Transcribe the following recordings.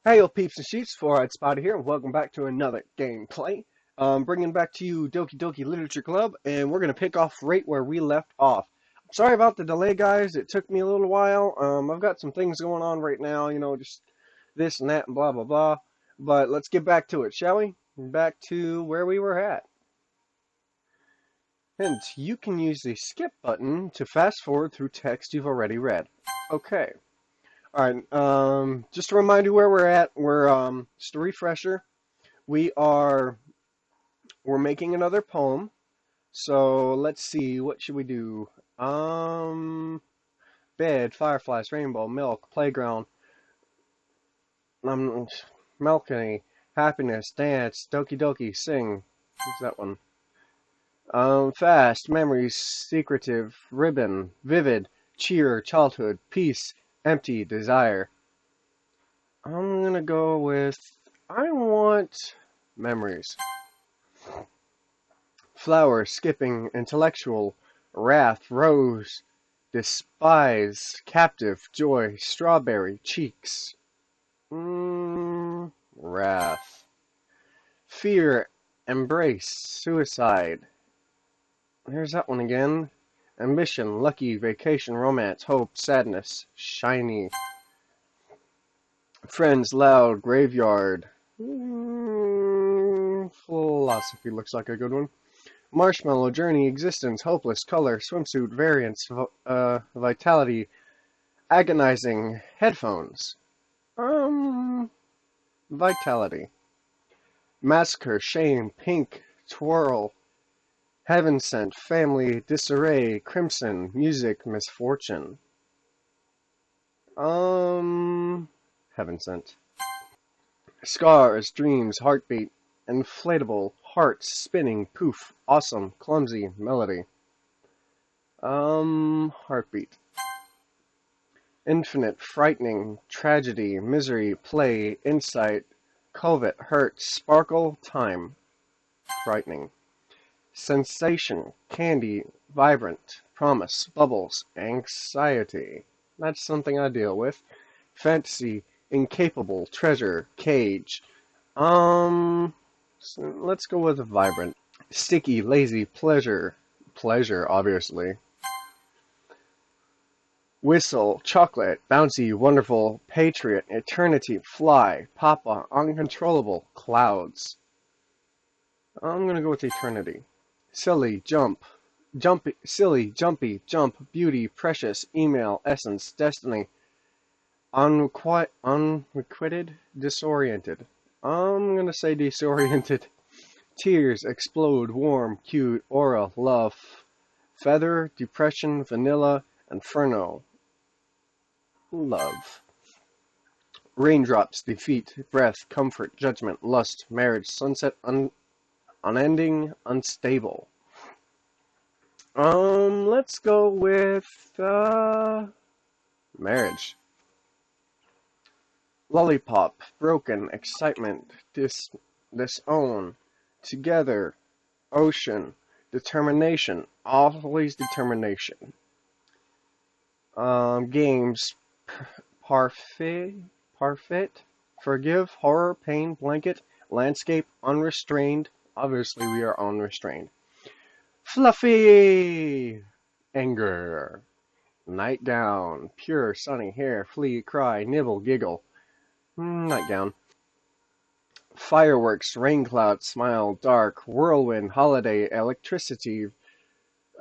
Hey, peeps and sheeps, Four-Eyed Spider here, and welcome back to another gameplay. Bringing back to you Doki Doki Literature Club, and we're going to pick off right where we left off. Sorry about the delay, guys. It took me a little while. I've got some things going on right now, just this and that and blah, blah, blah. But let's get back to it, shall we? Back to where we were at. And you can use the skip button to fast forward through text you've already read. Okay. Alright, just to remind you where we're at, we're, just a refresher, we're making another poem, so let's see, what should we do? Bed, fireflies, rainbow, milk, playground, balcony, happiness, dance, doki doki, sing, who's that one? Fast, memories, secretive, ribbon, vivid, cheer, childhood, peace, empty, desire. I'm gonna go with, I want memories. Flower, skipping, intellectual, wrath, rose, despise, captive, joy, strawberry, cheeks. Wrath. Fear, embrace, suicide. There's that one again. Ambition, lucky, vacation, romance, hope, sadness, shiny. Friends, loud, graveyard. Philosophy looks like a good one. Marshmallow, journey, existence, hopeless, color, swimsuit, variance, vitality, agonizing, headphones. Vitality. Massacre, shame, pink, twirl. Heaven sent, family, disarray, crimson, music, misfortune. Heaven sent. Scars, dreams, heartbeat, inflatable, heart, spinning, poof, awesome, clumsy, melody. Heartbeat. Infinite, frightening, tragedy, misery, play, insight, covert, hurt, sparkle, time. Frightening. Sensation, candy, vibrant, promise, bubbles, anxiety. That's something I deal with. Fantasy, incapable, treasure, cage. So let's go with vibrant. Sticky, lazy, pleasure. Pleasure, obviously. Whistle, chocolate, bouncy, wonderful, patriot, eternity, fly, papa, uncontrollable, clouds. I'm gonna go with eternity. Silly, silly, jumpy, jump, beauty, precious, email, essence, destiny, unrequited, disoriented. I'm gonna say disoriented. Tears, explode, warm, cute, aura, love, feather, depression, vanilla, inferno, love. Raindrops, defeat, breath, comfort, judgment, lust, marriage, sunset, unending, unstable. Let's go with, marriage. Lollipop, broken, excitement, disown, together, ocean, determination, always determination. Games, parfait, forgive, horror, pain, blanket, landscape, unrestrained. Obviously, we are unrestrained. Fluffy! Anger. Nightgown. Pure, sunny hair. Flee, cry, nibble, giggle. Nightgown. Fireworks. Rain cloud. Smile. Dark. Whirlwind. Holiday. Electricity.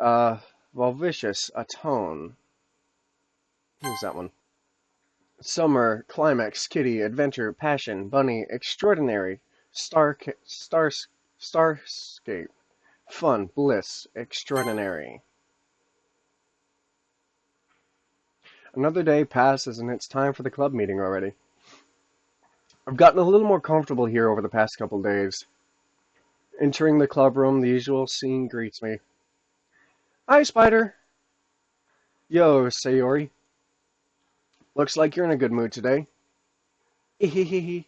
Volvicious. Atone. Who's that one? Summer. Climax. Kitty. Adventure. Passion. Bunny. Extraordinary. Starscape. Fun, bliss, extraordinary. Another day passes and it's time for the club meeting already. I've gotten a little more comfortable here over the past couple days. Entering the club room, the usual scene greets me. Hi, Spider. Yo, Sayori. Looks like you're in a good mood today. Hehehe.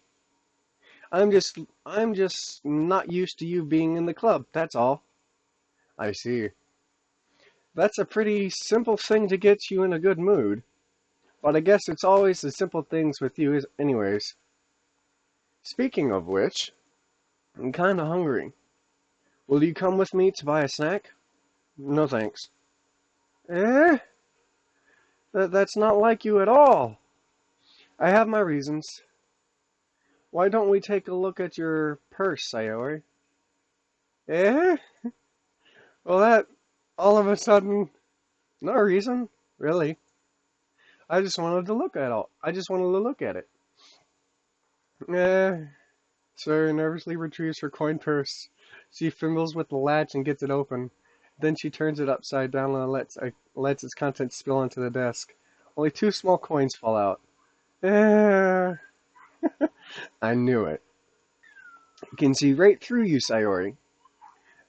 I'm just not used to you being in the club, that's all. I see. That's a pretty simple thing to get you in a good mood. But I guess it's always the simple things with you anyways. Speaking of which, I'm kinda hungry. Will you come with me to buy a snack? No thanks. Eh? That's not like you at all. I have my reasons. Why don't we take a look at your purse, Sayori? Eh? Well, that, all of a sudden, no reason, really. I just wanted to look at all. I just wanted to look at it. Eh. Sayori nervously retrieves her coin purse. She fumbles with the latch and gets it open. Then she turns it upside down and lets its contents spill onto the desk. Only 2 small coins fall out. Eh. I knew it. I can see right through you, Sayori.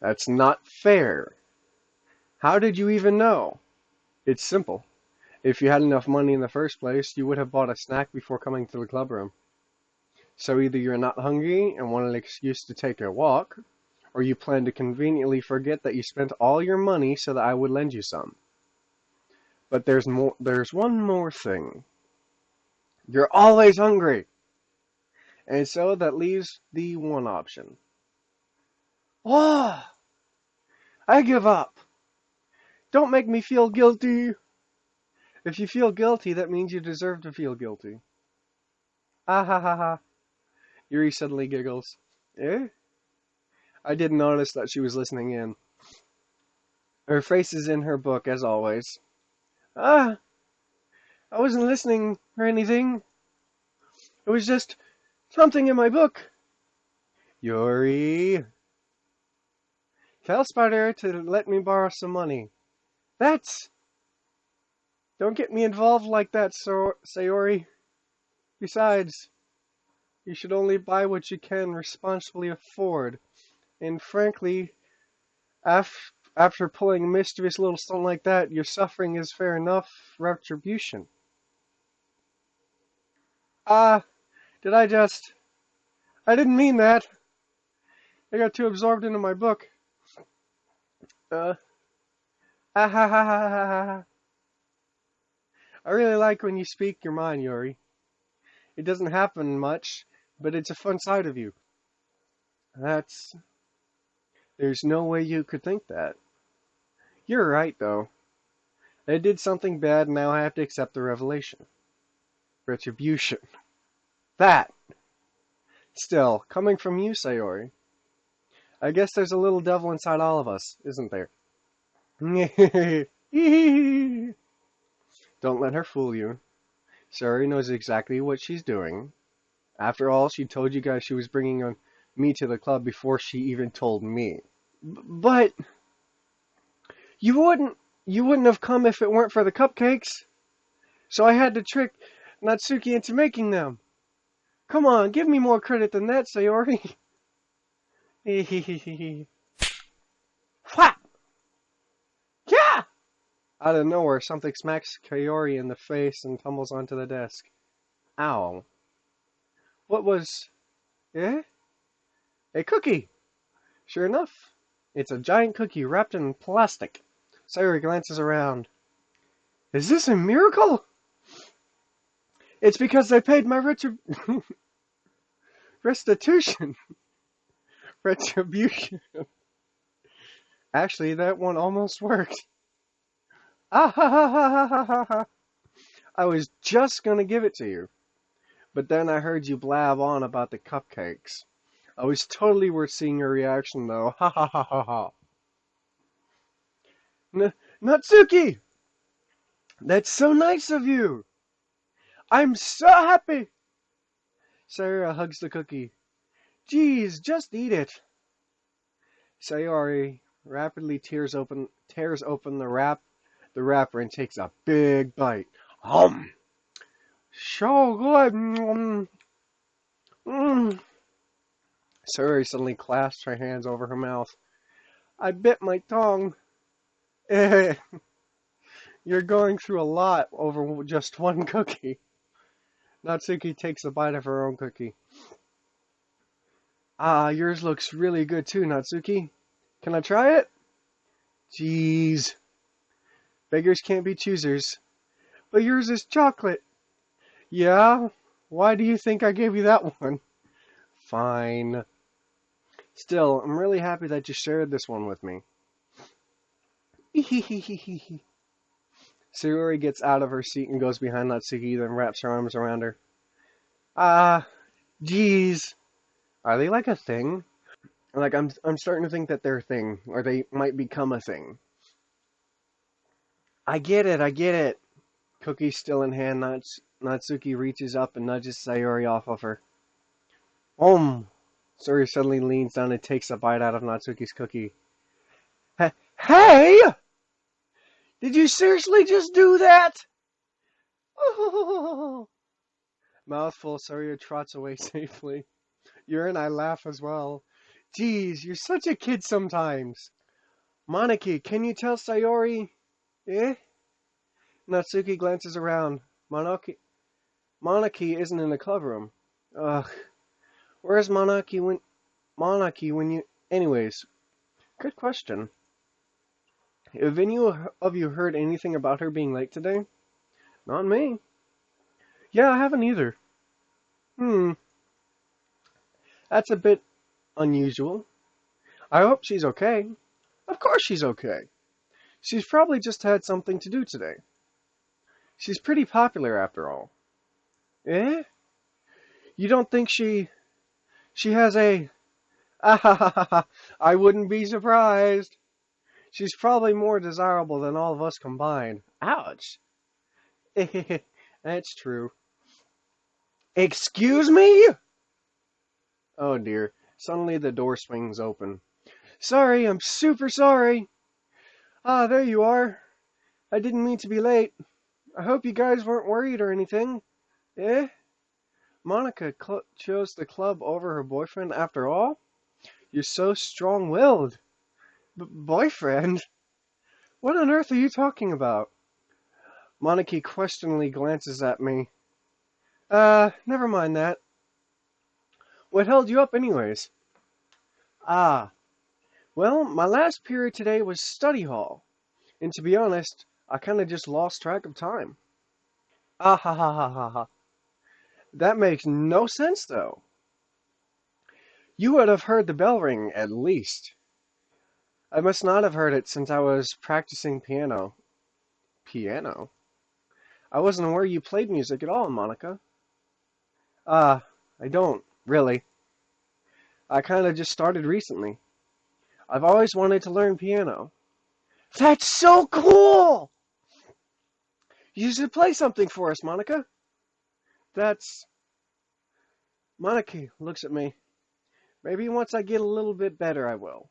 That's not fair. How did you even know? It's simple. If you had enough money in the first place, you would have bought a snack before coming to the clubroom. So either you're not hungry and want an excuse to take a walk, or you plan to conveniently forget that you spent all your money so that I would lend you some. But there's one more thing. You're always hungry. And so that leaves the one option. Oh, I give up. Don't make me feel guilty. If you feel guilty, that means you deserve to feel guilty. Ah ha ha ha. Yuri suddenly giggles. Eh? I didn't notice that she was listening in. Her face is in her book, as always. Ah, I wasn't listening or anything. It was just something in my book. Yuri. Tell Spider to let me borrow some money. That's... Don't get me involved like that, Sayori. Besides, you should only buy what you can responsibly afford. And frankly, after pulling a mischievous little stunt like that, your suffering is fair enough retribution. Did I just... I didn't mean that. I got too absorbed into my book. Ha ha ha ha ha ha. I really like when you speak your mind, Yuri. It doesn't happen much, but it's a fun side of you. There's no way you could think that. You're right, though. I did something bad, and now I have to accept the revelation. Retribution. That! Still, coming from you, Sayori. I guess there's a little devil inside all of us, isn't there? Don't let her fool you. Sayori knows exactly what she's doing. After all, she told you guys she was bringing me to the club before she even told me. But you wouldn't have come if it weren't for the cupcakes. So I had to trick Natsuki into making them. Come on, give me more credit than that, Sayori. Whap! Yeah! Out of nowhere, something smacks Sayori in the face and tumbles onto the desk. Ow. What was... Eh? A cookie! Sure enough, it's a giant cookie wrapped in plastic. Sayori glances around. Is this a miracle? It's because they paid my restitution. Retribution. Actually, that one almost worked. Ah ha ha ha ha ha ha ha. I was just gonna give it to you. But then I heard you blab on about the cupcakes. I was totally worth seeing your reaction, though. Ha ha ha ha ha. Natsuki! That's so nice of you! I'm so happy! Sayori hugs the cookie. Geez, just eat it. Sayori rapidly tears open the wrapper and takes a big bite. So good. Sayori suddenly clasps her hands over her mouth. I bit my tongue. You're going through a lot over just one cookie. Natsuki takes a bite of her own cookie. Ah, yours looks really good too, Natsuki. Can I try it? Jeez. Beggars can't be choosers. But yours is chocolate. Yeah? Why do you think I gave you that one? Fine. Still, I'm really happy that you shared this one with me. Sayori gets out of her seat and goes behind Natsuki, then wraps her arms around her. Ah, geez. Are they like a thing? Like I'm starting to think that they're a thing, or they might become a thing. I get it, I get it. Cookie still in hand, Natsuki reaches up and nudges Sayori off of her. Sayori suddenly leans down and takes a bite out of Natsuki's cookie. Hey! Did you seriously just do that? Oh. Mouthful, Sayori trots away safely. Yuri and I laugh as well. Geez, you're such a kid sometimes. Monaki, can you tell Sayori? Eh? Natsuki glances around. Monaki isn't in the club room. Ugh. Where's Monaki when you... Anyways, good question. Have any of you heard anything about her being late today? Not me. Yeah, I haven't either. That's a bit unusual. I hope she's okay. Of course she's okay. She's probably just had something to do today. She's pretty popular after all. Eh? You don't think she has a... Ah ha ha ha ha. I wouldn't be surprised. She's probably more desirable than all of us combined. Ouch. That's true. Excuse me? Oh dear. Suddenly the door swings open. Sorry, I'm super sorry. Ah, there you are. I didn't mean to be late. I hope you guys weren't worried or anything. Eh? Monica chose the club over her boyfriend after all? You're so strong-willed. Boyfriend? What on earth are you talking about? Monica questioningly glances at me. Never mind that. What held you up anyways? Ah, well, my last period today was study hall. And to be honest, I kinda just lost track of time. Ah ha ha ha ha ha. That makes no sense though. You would have heard the bell ring at least. I must not have heard it since I was practicing piano. Piano? I wasn't aware you played music at all, Monica. I don't, really. I kinda just started recently. I've always wanted to learn piano. That's so cool! You should play something for us, Monica. That's... Monica looks at me. Maybe once I get a little bit better, I will.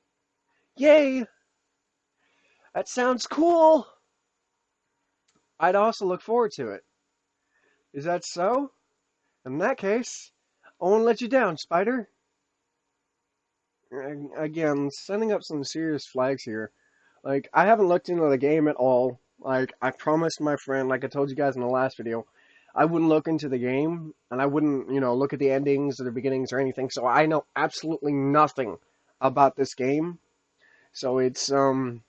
Yay! That sounds cool! I'd also look forward to it. Is that so? In that case, I won't let you down, Spider. Again, setting up some serious flags here. Like, I haven't looked into the game at all. Like, I promised my friend, like I told you guys in the last video, I wouldn't look into the game, and I wouldn't, look at the endings or the beginnings or anything, so I know absolutely nothing about this game. So it's, I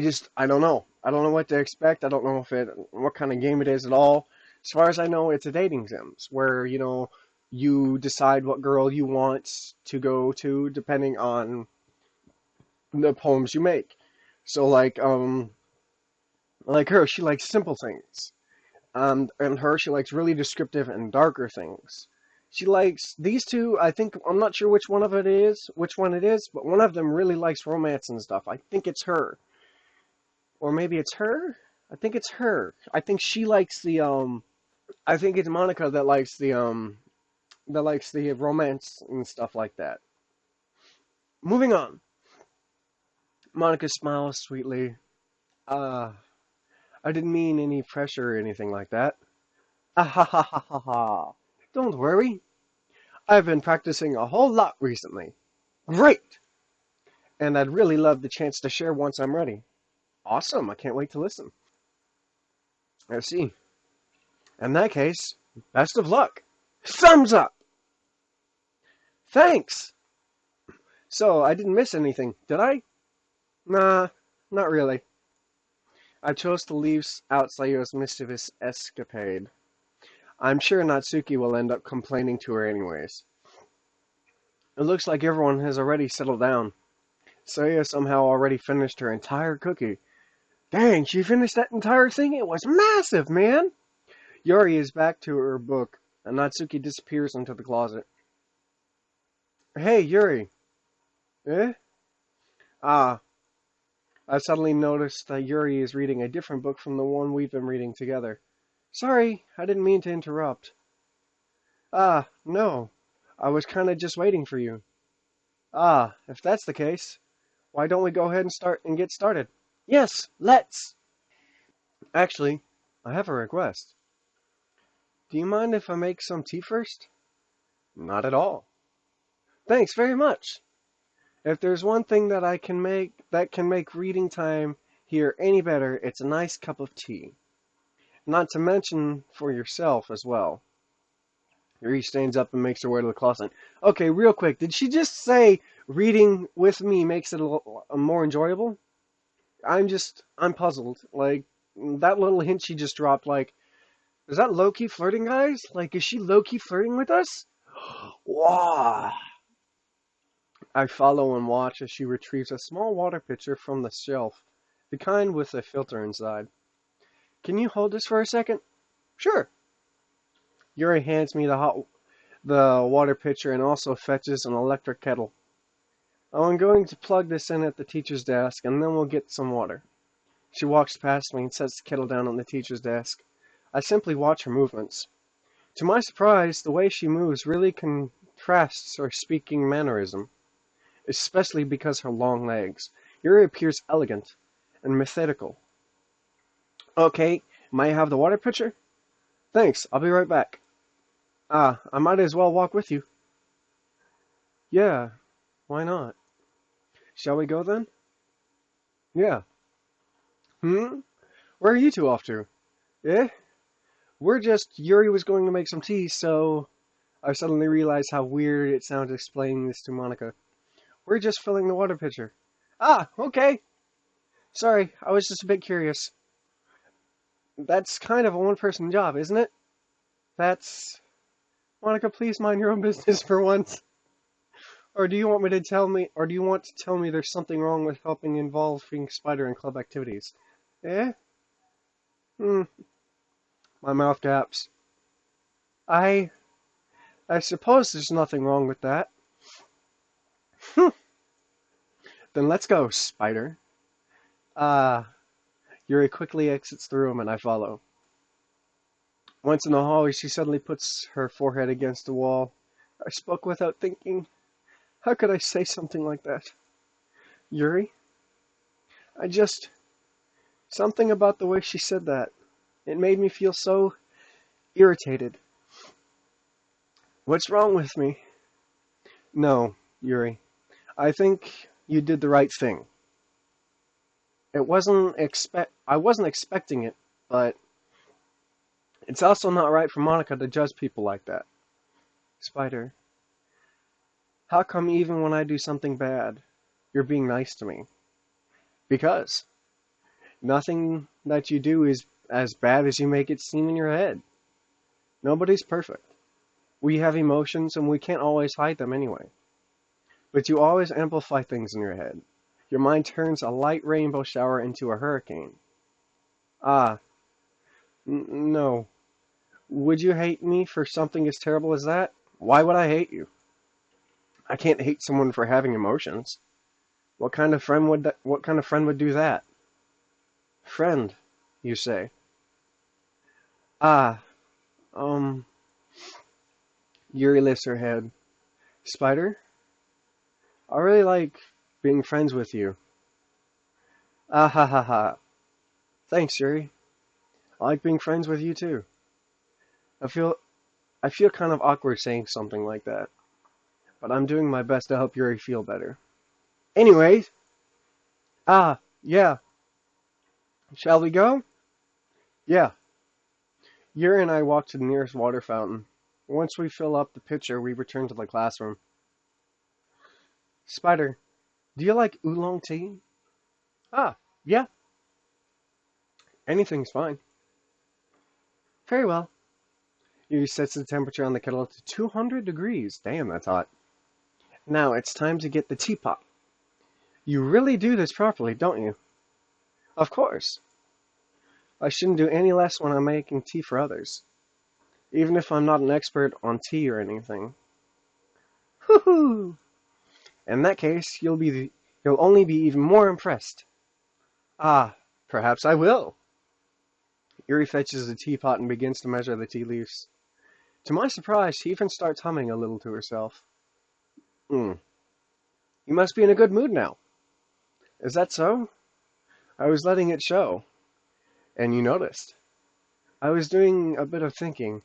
don't know. I don't know what to expect. I don't know what kind of game it is at all. As far as I know, it's a dating sims, where, you decide what girl you want to go to depending on the poems you make. So like her, she likes simple things. And her, she likes really descriptive and darker things. She likes these two, I think, I'm not sure which one it is, but one of them really likes romance and stuff. I think it's her. Or maybe it's her? I think it's her. I think she likes I think it's Monica that likes the romance and stuff like that. Moving on. Monica smiles sweetly. I didn't mean any pressure or anything like that. Ah ha ha ha ha ha. Don't worry. I've been practicing a whole lot recently. Great! And I'd really love the chance to share once I'm ready. Awesome, I can't wait to listen. I see. In that case, best of luck. Thumbs up! Thanks! So, I didn't miss anything, did I? Nah, not really. I chose to leave out Sayori's mischievous escapade. I'm sure Natsuki will end up complaining to her anyways. It looks like everyone has already settled down. Saya somehow already finished her entire cookie. Dang, she finished that entire thing? It was massive, man! Yuri is back to her book, and Natsuki disappears into the closet. Hey, Yuri. Eh? Ah, I suddenly noticed that Yuri is reading a different book from the one we've been reading together. Sorry, I didn't mean to interrupt. Ah, no. I was kinda just waiting for you. Ah, if that's the case, why don't we go ahead and get started? Yes, let's! Actually, I have a request. Do you mind if I make some tea first? Not at all. Thanks very much. If there's one thing that I can make that can make reading time here any better, it's a nice cup of tea. Not to mention for yourself as well. Yuri stands up and makes her way to the closet. Okay, real quick, did she just say reading with me makes it more enjoyable? I'm puzzled. Like, that little hint she just dropped, like, is that low-key flirting, guys? Like, is she low-key flirting with us? Wow. I follow and watch as she retrieves a small water pitcher from the shelf, the kind with a filter inside. Can you hold this for a second? Sure. Yuri hands me the water pitcher and also fetches an electric kettle. I'm going to plug this in at the teacher's desk and then we'll get some water. She walks past me and sets the kettle down on the teacher's desk. I simply watch her movements. To my surprise, the way she moves really contrasts her speaking mannerism, especially because her long legs. Yuri appears elegant and methodical. Okay, might I have the water pitcher? Thanks, I'll be right back. Ah, I might as well walk with you. Yeah, why not? Shall we go then? Yeah. Hmm? Where are you two off to? Eh? Yuri was going to make some tea, so I suddenly realized how weird it sounded explaining this to Monica. We're just filling the water pitcher. Ah, okay. Sorry, I was just a bit curious. That's kind of a one-person job, isn't it? That's... Monica, please mind your own business for once. Or do you want to tell me there's something wrong with helping involving Spider in club activities? Eh? Hmm. My mouth gaps. I suppose there's nothing wrong with that. Then let's go, Spider. Ah, Yuri quickly exits the room and I follow. Once in the hallway, she suddenly puts her forehead against the wall. I spoke without thinking. How could I say something like that? Yuri? Something about the way she said that. It made me feel so irritated. What's wrong with me? No, Yuri. I think you did the right thing. I wasn't expecting it, but it's also not right for Monica to judge people like that. Spider, how come even when I do something bad, you're being nice to me? Because nothing that you do is as bad as you make it seem in your head. Nobody's perfect. We have emotions and we can't always hide them anyway. But you always amplify things in your head. Your mind turns a light rainbow shower into a hurricane. Ah, no. Would you hate me for something as terrible as that? Why would I hate you? I can't hate someone for having emotions. What kind of friend would do that? Friend, you say. Ah, um, Yuri lifts her head. Spider, I really like being friends with you. Ah ha ha ha. Thanks, Yuri. I like being friends with you too. I feel I feel kind of awkward saying something like that, but I'm doing my best to help Yuri feel better. Anyways, yeah. Shall we go? Yeah. Yuri and I walk to the nearest water fountain. Once we fill up the pitcher, we return to the classroom. Spider, do you like oolong tea? Ah, yeah. Anything's fine. Very well. Yuri sets the temperature on the kettle to 200 degrees. Damn, that's hot. Now it's time to get the teapot. You really do this properly, don't you? Of course. I shouldn't do any less when I'm making tea for others, even if I'm not an expert on tea or anything. Hoo-hoo! In that case, you'll only be even more impressed. Ah, perhaps I will. Yuri fetches the teapot and begins to measure the tea leaves. To my surprise, she even starts humming a little to herself. Hmm. You must be in a good mood now. Is that so? I was letting it show. And you noticed. I was doing a bit of thinking,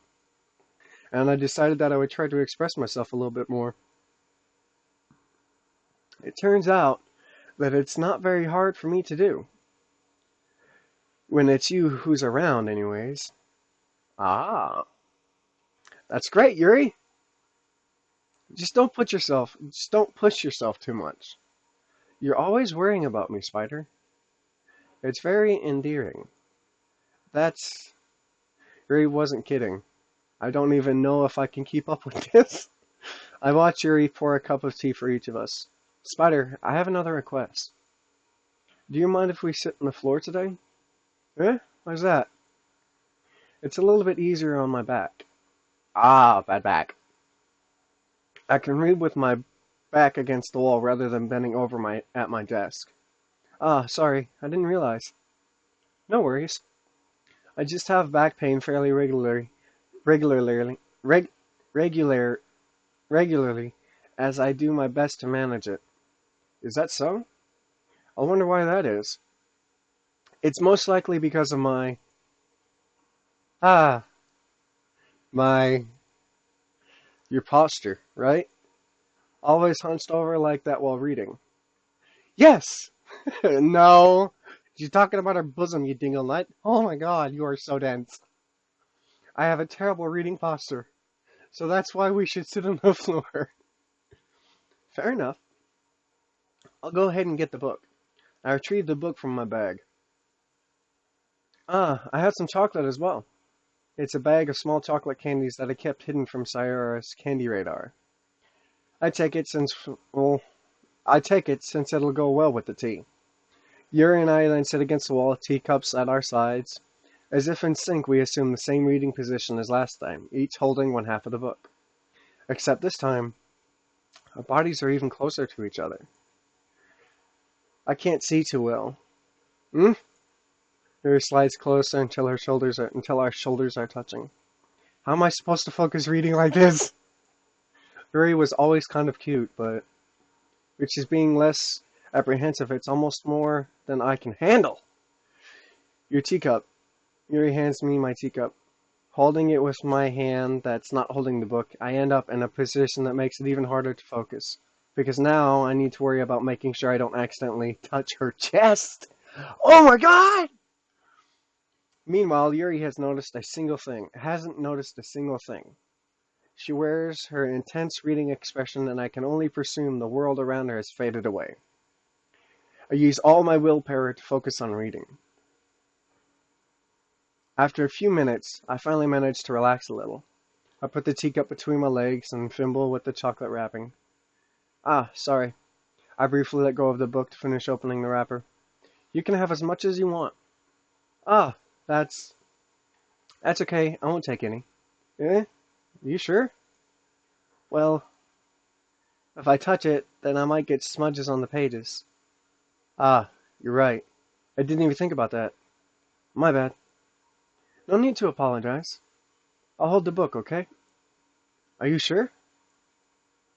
and I decided that I would try to express myself a little bit more. It turns out that it's not very hard for me to do. When it's you who's around, anyways. Ah, that's great, Yuri. Just don't push yourself too much. You're always worrying about me, Spider. It's very endearing. That's... Yuri wasn't kidding. I don't even know if I can keep up with this. I watched Yuri pour a cup of tea for each of us. Spider, I have another request. Do you mind if we sit on the floor today? Eh? Why's that? It's a little bit easier on my back. Ah, bad back. I can read with my back against the wall rather than bending over at my desk. Ah, sorry, I didn't realize. No worries. I just have back pain fairly regularly, reg, regular, regularly, as I do my best to manage it. Is that so? I wonder why that is. It's most likely because of ah, my, your posture, right? Always hunched over like that while reading. Yes! No! You're talking about her bosom, you dingle nut. Oh my god, you are so dense. I have a terrible reading posture, so that's why we should sit on the floor. Fair enough. I'll go ahead and get the book. I retrieved the book from my bag. Ah, I have some chocolate as well. It's a bag of small chocolate candies that I kept hidden from Sayara's candy radar. I take it since it'll go well with the tea. Yuri and I then sit against the wall, teacups at our sides. As if in sync, we assume the same reading position as last time, each holding one half of the book. Except this time, our bodies are even closer to each other. I can't see too well. Hmm? Yuri slides closer until our shoulders are touching. How am I supposed to focus reading like this? Yuri was always kind of cute, but which is being less apprehensive, it's almost more than I can handle. Your teacup. Yuri hands me my teacup. Holding it with my hand that's not holding the book, I end up in a position that makes it even harder to focus. Because now I need to worry about making sure I don't accidentally touch her chest. Oh my god! Meanwhile, Yuri hasn't noticed a single thing. She wears her intense reading expression, and I can only presume the world around her has faded away. I use all my willpower to focus on reading. After a few minutes, I finally manage to relax a little. I put the teacup between my legs and fumble with the chocolate wrapping. Ah, sorry. I briefly let go of the book to finish opening the wrapper. You can have as much as you want. Ah, that's okay. I won't take any. Eh? You sure? Well, if I touch it, then I might get smudges on the pages. Ah, you're right. I didn't even think about that. My bad. No need to apologize. I'll hold the book, okay? Are you sure?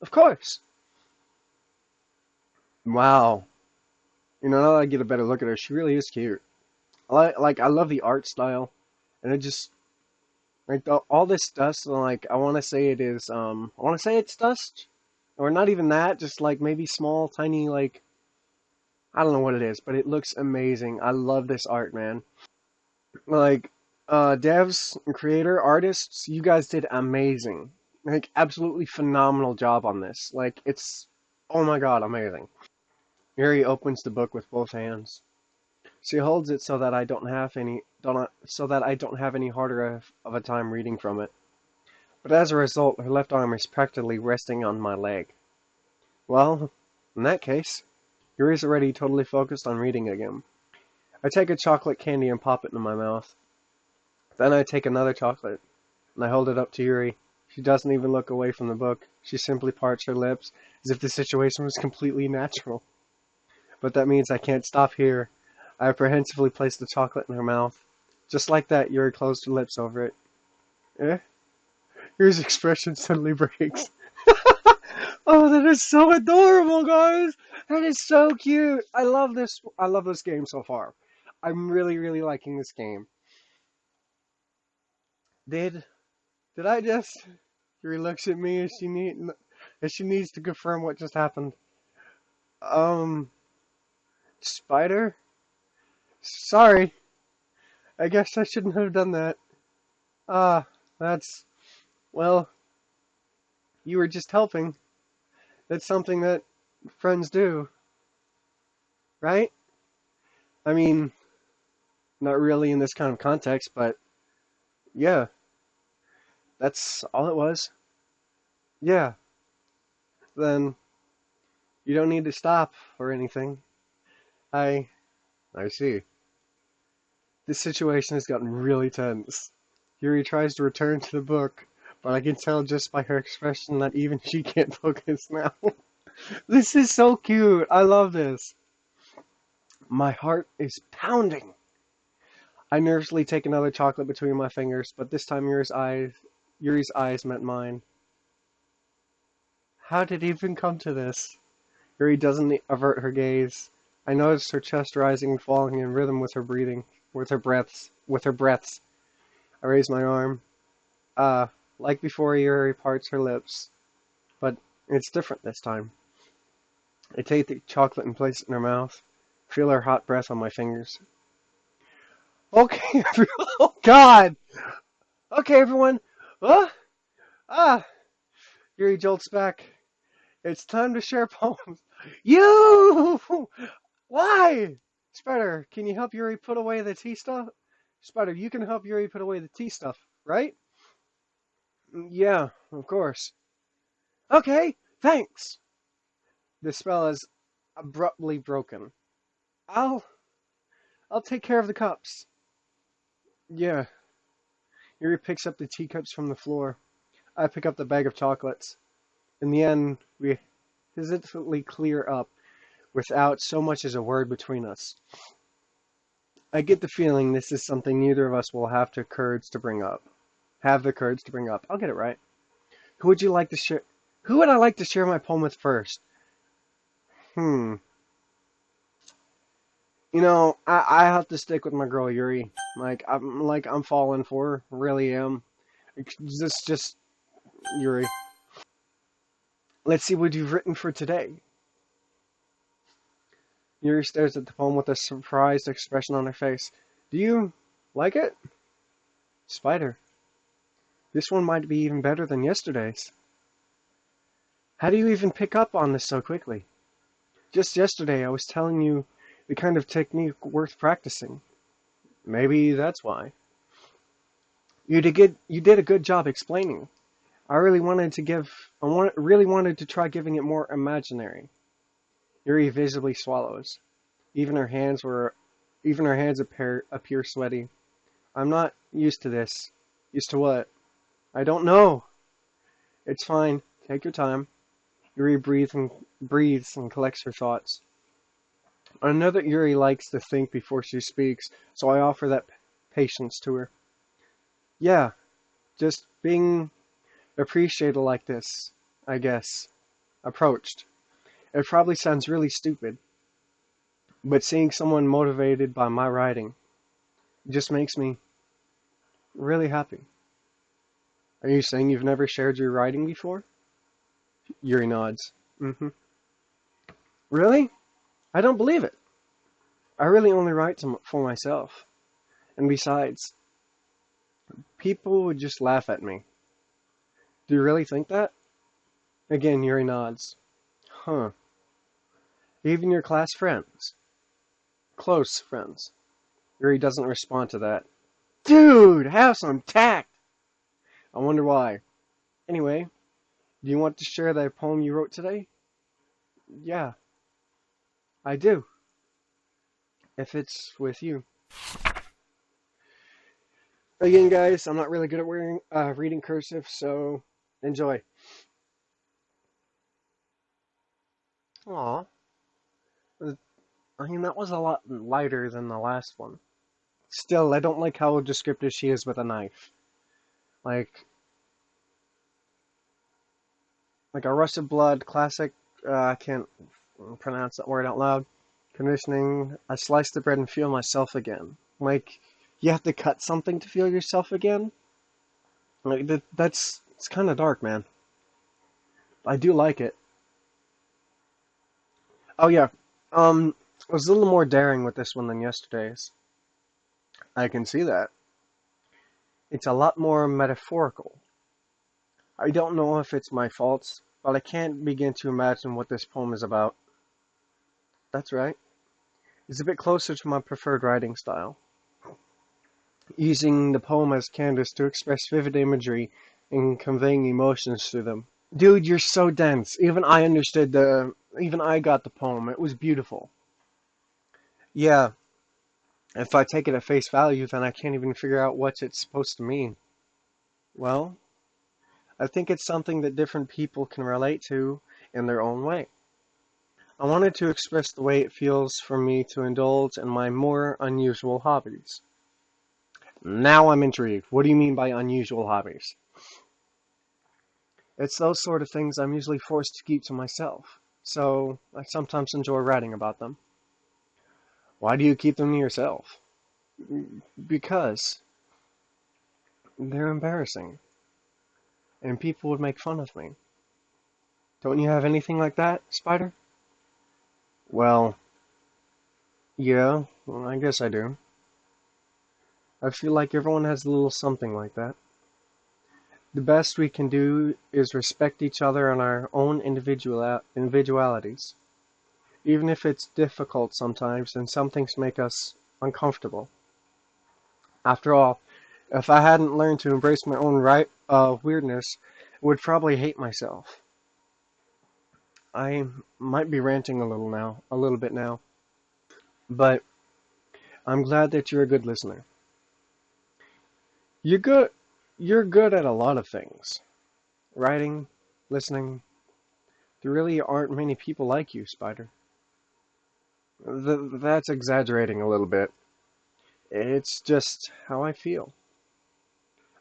Of course. Wow. Now that I get a better look at her, she really is cute. I love the art style, and it just all this dust. I want to say it's dust, or not even that. Just maybe small, tiny, I don't know what it is, but it looks amazing. I love this art, man. Devs, creator, artists, you guys did amazing. Absolutely phenomenal job on this. It's, oh my god, amazing. Mary opens the book with both hands. She holds it so that I don't have any harder of a time reading from it. But as a result, her left arm is practically resting on my leg. Well, in that case, Yuri's already totally focused on reading again. I take a chocolate candy and pop it in my mouth. Then I take another chocolate, and I hold it up to Yuri. She doesn't even look away from the book. She simply parts her lips, as if the situation was completely natural. But that means I can't stop here. I apprehensively place the chocolate in her mouth. Just like that, Yuri closed her lips over it. Eh? Yuri's expression suddenly breaks. Oh, that is so adorable, guys! That is so cute! I love this. I love this game so far. I'm really, really liking this game. Did I just? Yuri looks at me as she needs to confirm what just happened. Spider? Sorry. I guess I shouldn't have done that. Ah, that's, well, you were just helping. That's something that friends do, right? I mean, not really in this kind of context, but yeah, that's all it was. Yeah, then you don't need to stop or anything. I I see. This situation has gotten really tense. Yuri tries to return to the book, but I can tell just by her expression that even she can't focus now. This is so cute. I love this. My heart is pounding. I nervously take another chocolate between my fingers, but this time Yuri's eyes met mine. How did it even come to this? Yuri doesn't avert her gaze. I notice her chest rising and falling in rhythm with her breathing, with her breaths. I raise my arm. Like before, Yuri parts her lips, but it's different this time. I take the chocolate and place it in her mouth. Feel her hot breath on my fingers. Okay, everyone. Oh God. Okay, everyone. Ah, ah. Yuri jolts back. It's time to share poems. You! Why? Spider, can you help Yuri put away the tea stuff? Spider, you can help Yuri put away the tea stuff, right? Yeah, of course. Okay, thanks. The spell is abruptly broken. I'll I'll take care of the cups. Yeah. Yuri picks up the teacups from the floor. I pick up the bag of chocolates. In the end, we hesitantly clear up without so much as a word between us. I get the feeling this is something neither of us will have the courage to bring up. Have the courage to bring up. I'll get it right. Who would you like to share? Who would I like to share my poem with first? Hmm. I have to stick with my girl Yuri. I'm falling for her. Really am. This just Yuri. Let's see what you've written for today. Yuri stares at the poem with a surprised expression on her face. Do you like it? Spider. This one might be even better than yesterday's. How do you even pick up on this so quickly? Just yesterday I was telling you the kind of technique worth practicing. Maybe that's why. You did a good job explaining. Really wanted to try giving it more imaginary. Yuri visibly swallows. Even her hands appear sweaty. I'm not used to this. Used to what? I don't know. It's fine. Take your time. Yuri breathes and collects her thoughts. I know that Yuri likes to think before she speaks, so I offer that patience to her. Yeah, just being appreciated like this, I guess. Approached. It probably sounds really stupid, but seeing someone motivated by my writing just makes me really happy. Are you saying you've never shared your writing before? Yuri nods. Mm-hmm. Really? I don't believe it. I really only write for myself. And besides, people would just laugh at me. Do you really think that? Again, Yuri nods. Huh. Even your class friends. Close friends. Yuri doesn't respond to that. Dude, have some tact! I wonder why. Anyway, do you want to share that poem you wrote today? Yeah, I do, if it's with you. Again, guys, I'm not really good at reading cursive, so enjoy. Aw, I mean, that was a lot lighter than the last one. Still, I don't like how descriptive she is with a knife. Like, like a rush of blood, classic, I can't pronounce that word out loud. Conditioning, I slice the bread and feel myself again. Like, you have to cut something to feel yourself again? Like, it's kind of dark, man. I do like it. Oh, yeah. I was a little more daring with this one than yesterday's. I can see that. It's a lot more metaphorical. I don't know if it's my fault, but I can't begin to imagine what this poem is about. That's right. It's a bit closer to my preferred writing style, using the poem as canvas to express vivid imagery and conveying emotions through them. Dude, you're so dense. Even I got the poem. It was beautiful. Yeah, if I take it at face value, then I can't even figure out what it's supposed to mean. Well, I think it's something that different people can relate to in their own way. I wanted to express the way it feels for me to indulge in my more unusual hobbies. Now I'm intrigued. What do you mean by unusual hobbies? It's those sort of things I'm usually forced to keep to myself, so I sometimes enjoy writing about them. Why do you keep them to yourself? Because they're embarrassing, and people would make fun of me. Don't you have anything like that, Spider? Well, yeah, well, I guess I do. I feel like everyone has a little something like that. The best we can do is respect each other and our own individualities, even if it's difficult sometimes and some things make us uncomfortable. After all, if I hadn't learned to embrace my own weirdness, I would probably hate myself. I might be ranting a little bit now, but I'm glad that you're a good listener. You're good. You're good at a lot of things. Writing, listening. There really aren't many people like you, Spider. That's exaggerating a little bit. It's just how I feel.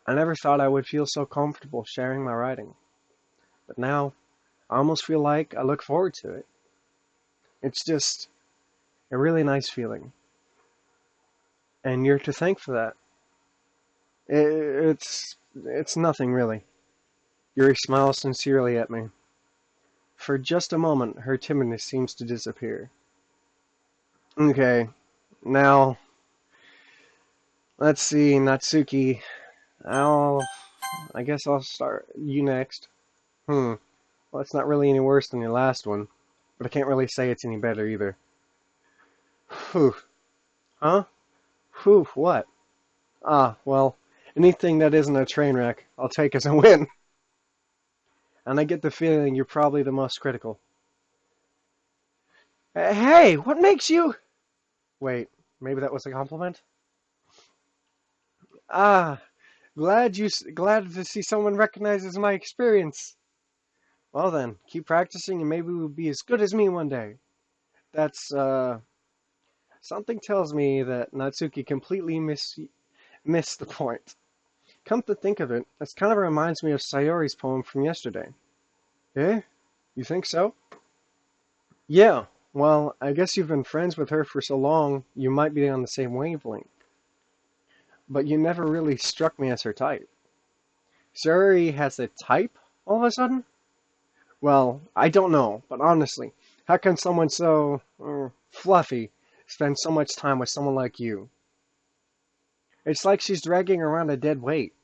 I never thought I would feel so comfortable sharing my writing, but now I almost feel like I look forward to it. It's just a really nice feeling, and you're to thank for that. It's nothing really. Yuri smiles sincerely at me. For just a moment, her timidness seems to disappear. Okay, now let's see, Natsuki. I'll, I guess I'll start you next. Well, it's not really any worse than your last one, but I can't really say it's any better either. Whew. Huh? Whew, what? Ah, well, anything that isn't a train wreck, I'll take as a win. And I get the feeling you're probably the most critical. Hey, what makes you... Wait, maybe that was a compliment? Ah, glad to see someone recognizes my experience. Well then, keep practicing and maybe we'll be as good as me one day. That's, something tells me that Natsuki completely missed the point. Come to think of it, this kind of reminds me of Sayori's poem from yesterday. Eh? You think so? Yeah, well, I guess you've been friends with her for so long, you might be on the same wavelength. But you never really struck me as her type. Sayori has a type, all of a sudden? Well, I don't know, but honestly, how can someone so fluffy spend so much time with someone like you? It's like she's dragging around a dead weight.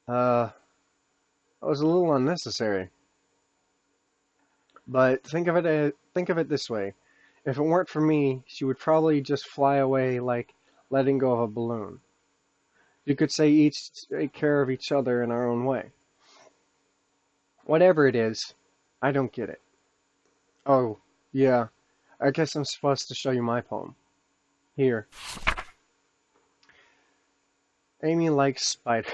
Uh, that was a little unnecessary. But think of it this way. If it weren't for me, she would probably just fly away like letting go of a balloon. You could say each take care of each other in our own way. Whatever it is, I don't get it. Oh, yeah. I guess I'm supposed to show you my poem. Here. Amy likes spiders.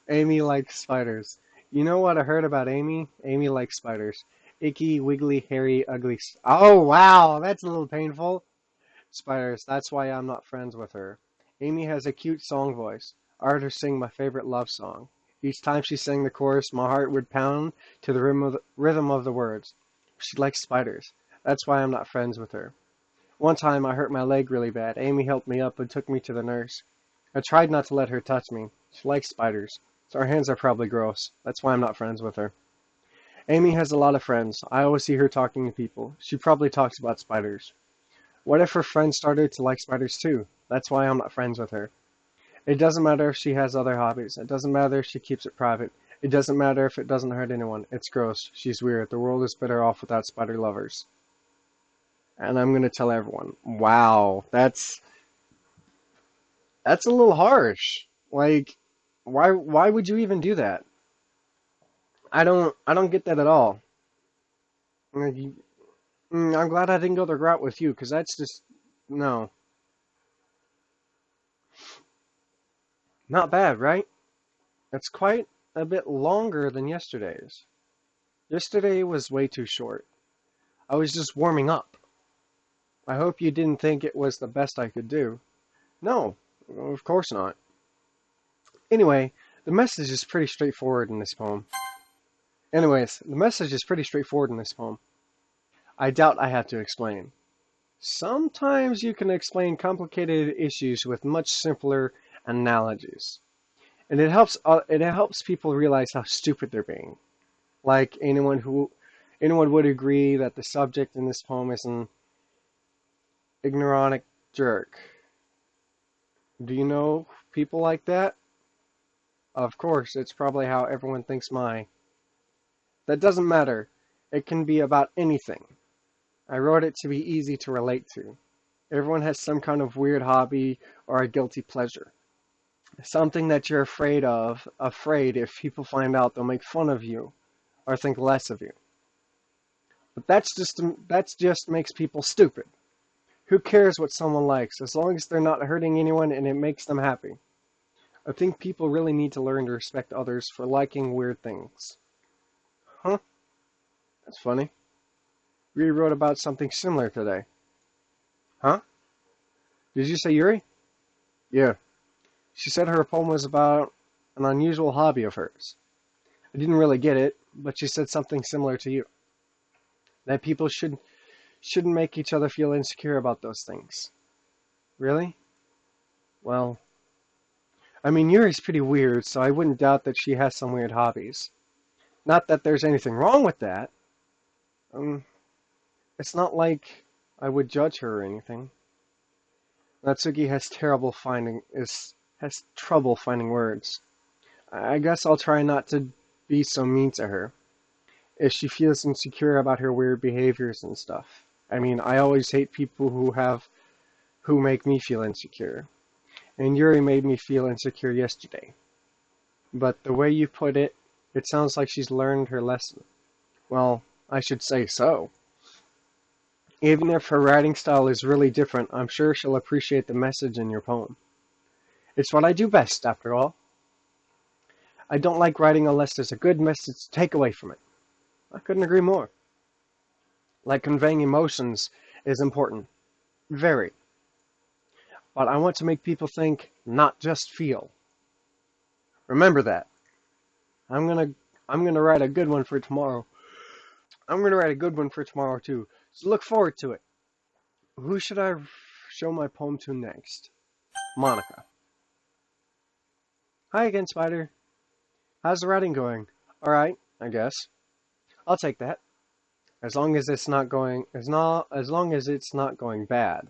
Amy likes spiders. You know what I heard about Amy? Amy likes spiders. Icky, wiggly, hairy, ugly. Oh, wow, that's a little painful. Spiders, that's why I'm not friends with her. Amy has a cute song voice. I heard her sing my favorite love song. Each time she sang the chorus, my heart would pound to the rhythm of the words. She likes spiders. That's why I'm not friends with her. One time I hurt my leg really bad. Amy helped me up and took me to the nurse. I tried not to let her touch me. She likes spiders, so her hands are probably gross. That's why I'm not friends with her. Amy has a lot of friends. I always see her talking to people. She probably talks about spiders. What if her friends started to like spiders too? That's why I'm not friends with her. It doesn't matter if she has other hobbies. It doesn't matter if she keeps it private. It doesn't matter if it doesn't hurt anyone. It's gross. She's weird. The world is better off without spider lovers. And I'm gonna tell everyone. Wow, that's a little harsh. Like, why would you even do that? I don't get that at all. I'm glad I didn't go the route with you, because that's just no, not bad, right? It's quite a bit longer than yesterday's. Yesterday was way too short. I was just warming up. I hope you didn't think it was the best I could do. No, of course not. Anyway, the message is pretty straightforward in this poem. Anyways, the message is pretty straightforward in this poem. I doubt I have to explain. Sometimes you can explain complicated issues with much simpler analogies. And it helps people realize how stupid they're being. Like anyone would agree that the subject in this poem is an ignorant jerk. Do you know people like that? Of course, it's probably how everyone thinks mine. That doesn't matter. It can be about anything. I wrote it to be easy to relate to. Everyone has some kind of weird hobby or a guilty pleasure. Something that you're afraid if people find out they'll make fun of you or think less of you. But that's just makes people stupid. Who cares what someone likes as long as they're not hurting anyone and it makes them happy? I think people really need to learn to respect others for liking weird things. Huh? That's funny. We wrote about something similar today. Huh? Did you say Yuri? Yeah. She said her poem was about an unusual hobby of hers. I didn't really get it, but she said something similar to you. That people shouldn't make each other feel insecure about those things. Really? Well, I mean, Yuri's pretty weird, so I wouldn't doubt that she has some weird hobbies. Not that there's anything wrong with that. Um, it's not like I would judge her or anything. Natsuki has trouble finding words. I guess I'll try not to be so mean to her if she feels insecure about her weird behaviors and stuff. I mean, I always hate people who make me feel insecure. And Yuri made me feel insecure yesterday. But the way you put it, it sounds like she's learned her lesson. Well, I should say so. Even if her writing style is really different, I'm sure she'll appreciate the message in your poem. It's what I do best, after all. I don't like writing unless there's a good message to take away from it. I couldn't agree more. Like conveying emotions is important. Very. But I want to make people think, not just feel. Remember that. I'm gonna write a good one for tomorrow. I'm gonna write a good one for tomorrow too. So look forward to it. Who should I show my poem to next? Monica. Hi again, Spider. How's the writing going? Alright, I guess. I'll take that. As long as it's not going bad.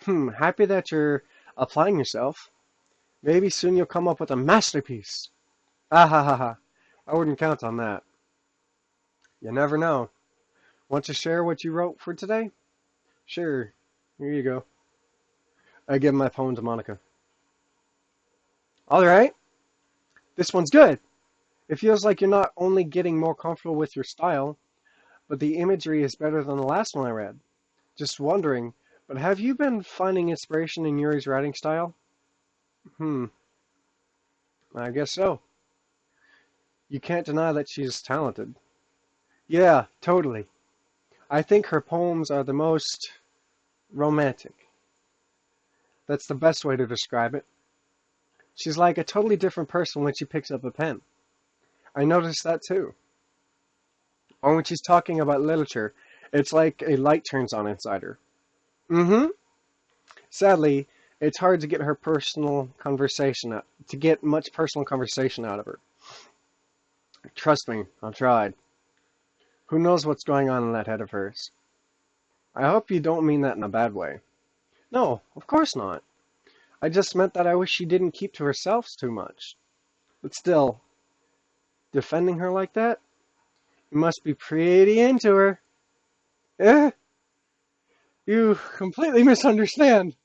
Happy that you're applying yourself. Maybe soon you'll come up with a masterpiece. Ah ha ha ha. I wouldn't count on that. You never know. Want to share what you wrote for today? Sure. Here you go. I give my poem to Monica. Alright. This one's good. It feels like you're not only getting more comfortable with your style, but the imagery is better than the last one I read. Just wondering, but have you been finding inspiration in Yuri's writing style? Hmm, I guess so. You can't deny that she's talented. Yeah, totally. I think her poems are the most romantic. That's the best way to describe it. She's like a totally different person when she picks up a pen. I noticed that too. Or when she's talking about literature, it's like a light turns on inside her. Mm-hmm. Sadly, it's hard to get her personal conversation out, to get much personal conversation out of her. Trust me, I've tried. Who knows what's going on in that head of hers? I hope you don't mean that in a bad way. No, of course not. I just meant that I wish she didn't keep to herself too much. But still, defending her like that? You must be pretty into her. Eh? You completely misunderstand.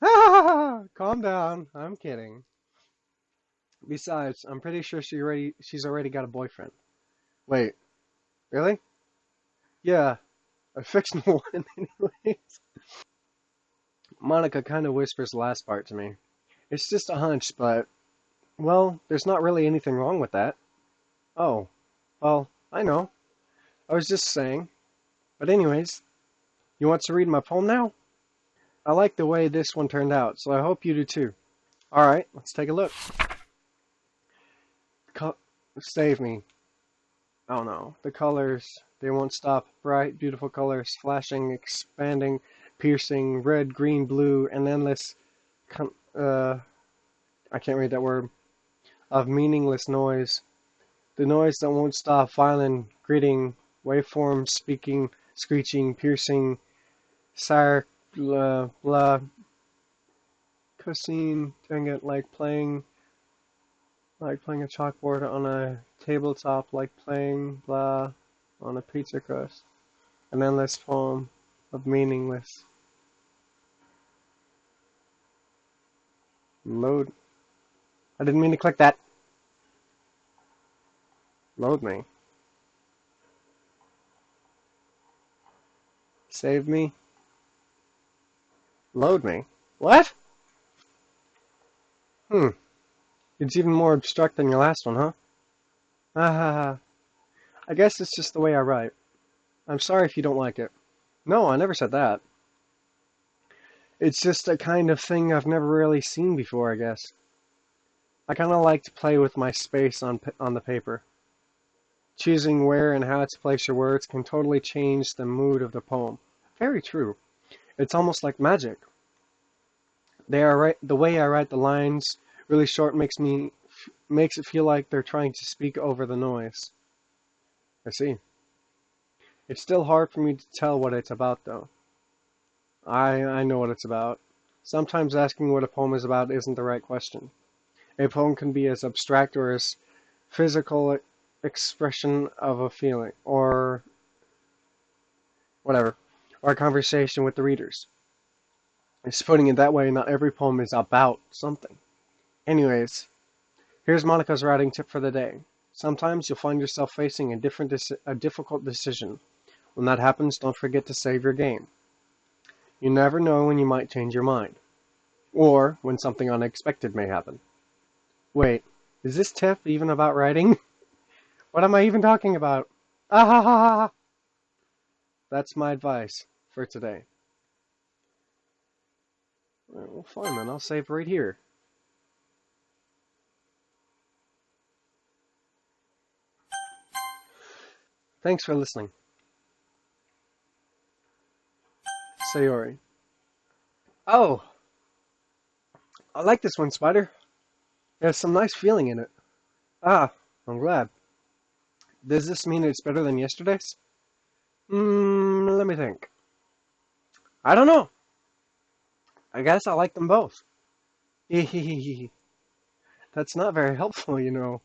Calm down. I'm kidding. Besides, I'm pretty sure she's already got a boyfriend. Wait, really? Yeah, a fictional one anyways. Monica kind of whispers the last part to me. It's just a hunch, but, well, there's not really anything wrong with that. Oh, well, I know. I was just saying. But anyways, you want to read my poem now? I like the way this one turned out, so I hope you do too. Alright, let's take a look. Save me. Oh no. The colors, they won't stop. Bright, beautiful colors, flashing, expanding, piercing, red, green, blue, and endless, I can't read that word, of meaningless noise. The noise that won't stop, violent, gritting, waveforms, speaking, screeching, piercing, sire, blah, cussing, dang it, like playing a chalkboard on a tabletop, like playing blah on a pizza crust. An endless poem of meaningless. Load. I didn't mean to click that. Load me. Save me. Load me. What? It's even more abstract than your last one, huh? Ha ha ha. I guess it's just the way I write. I'm sorry if you don't like it. No, I never said that. It's just a kind of thing I've never really seen before, I guess. I kind of like to play with my space on the paper. Choosing where and how to place your words can totally change the mood of the poem. Very true. It's almost like magic. The way I write the lines really short makes it feel like they're trying to speak over the noise. I see. It's still hard for me to tell what it's about, though. I know what it's about. Sometimes asking what a poem is about isn't the right question. A poem can be as abstract or as physical expression of a feeling, or whatever, or a conversation with the readers. Just putting it that way, not every poem is about something. Anyways, here's Monica's writing tip for the day. Sometimes you'll find yourself facing a difficult decision. When that happens, don't forget to save your game. You never know when you might change your mind, or when something unexpected may happen. Wait, is this tip even about writing? What am I even talking about? Ah ha ha ha! That's my advice for today. Well, fine then, I'll save right here. Thanks for listening. Sayori. Oh, I like this one, Spider. There's some nice feeling in it. Ah, I'm glad. Does this mean it's better than yesterday's? Let me think. I don't know. I guess I like them both. Hehehehe. That's not very helpful, you know.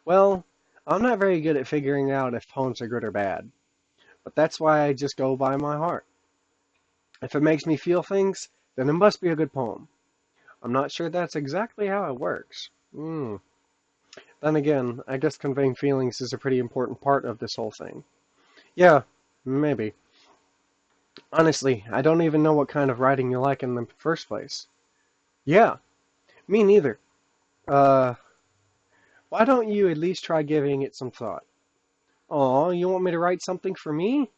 Well, I'm not very good at figuring out if poems are good or bad, but that's why I just go by my heart. If it makes me feel things, then it must be a good poem. I'm not sure that's exactly how it works. Then again, I guess conveying feelings is a pretty important part of this whole thing. Yeah, maybe. Honestly, I don't even know what kind of writing you like in the first place. Yeah, me neither. Uh, why don't you at least try giving it some thought? Oh, you want me to write something for me?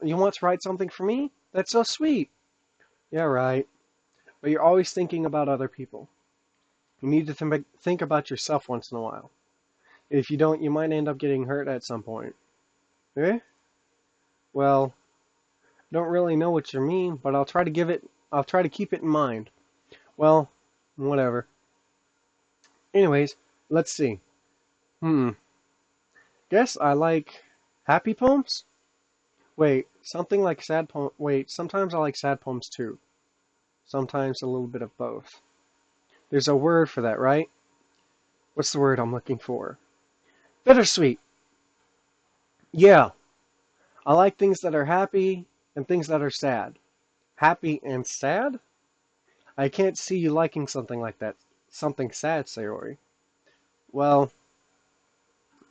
You want to write something for me? That's so sweet. Yeah, right. But you're always thinking about other people. You need to think about yourself once in a while. If you don't, you might end up getting hurt at some point. Eh? Well, don't really know what you mean, but I'll try to keep it in mind. Well, whatever. Anyways, let's see. Hmm. Guess I like happy poems? Wait, something like sad poem. Wait, sometimes I like sad poems too. Sometimes a little bit of both. There's a word for that, right? What's the word I'm looking for? Bittersweet. Yeah, I like things that are happy and things that are sad. Happy and sad? I can't see you liking something like that. Something sad, Sayori. Well,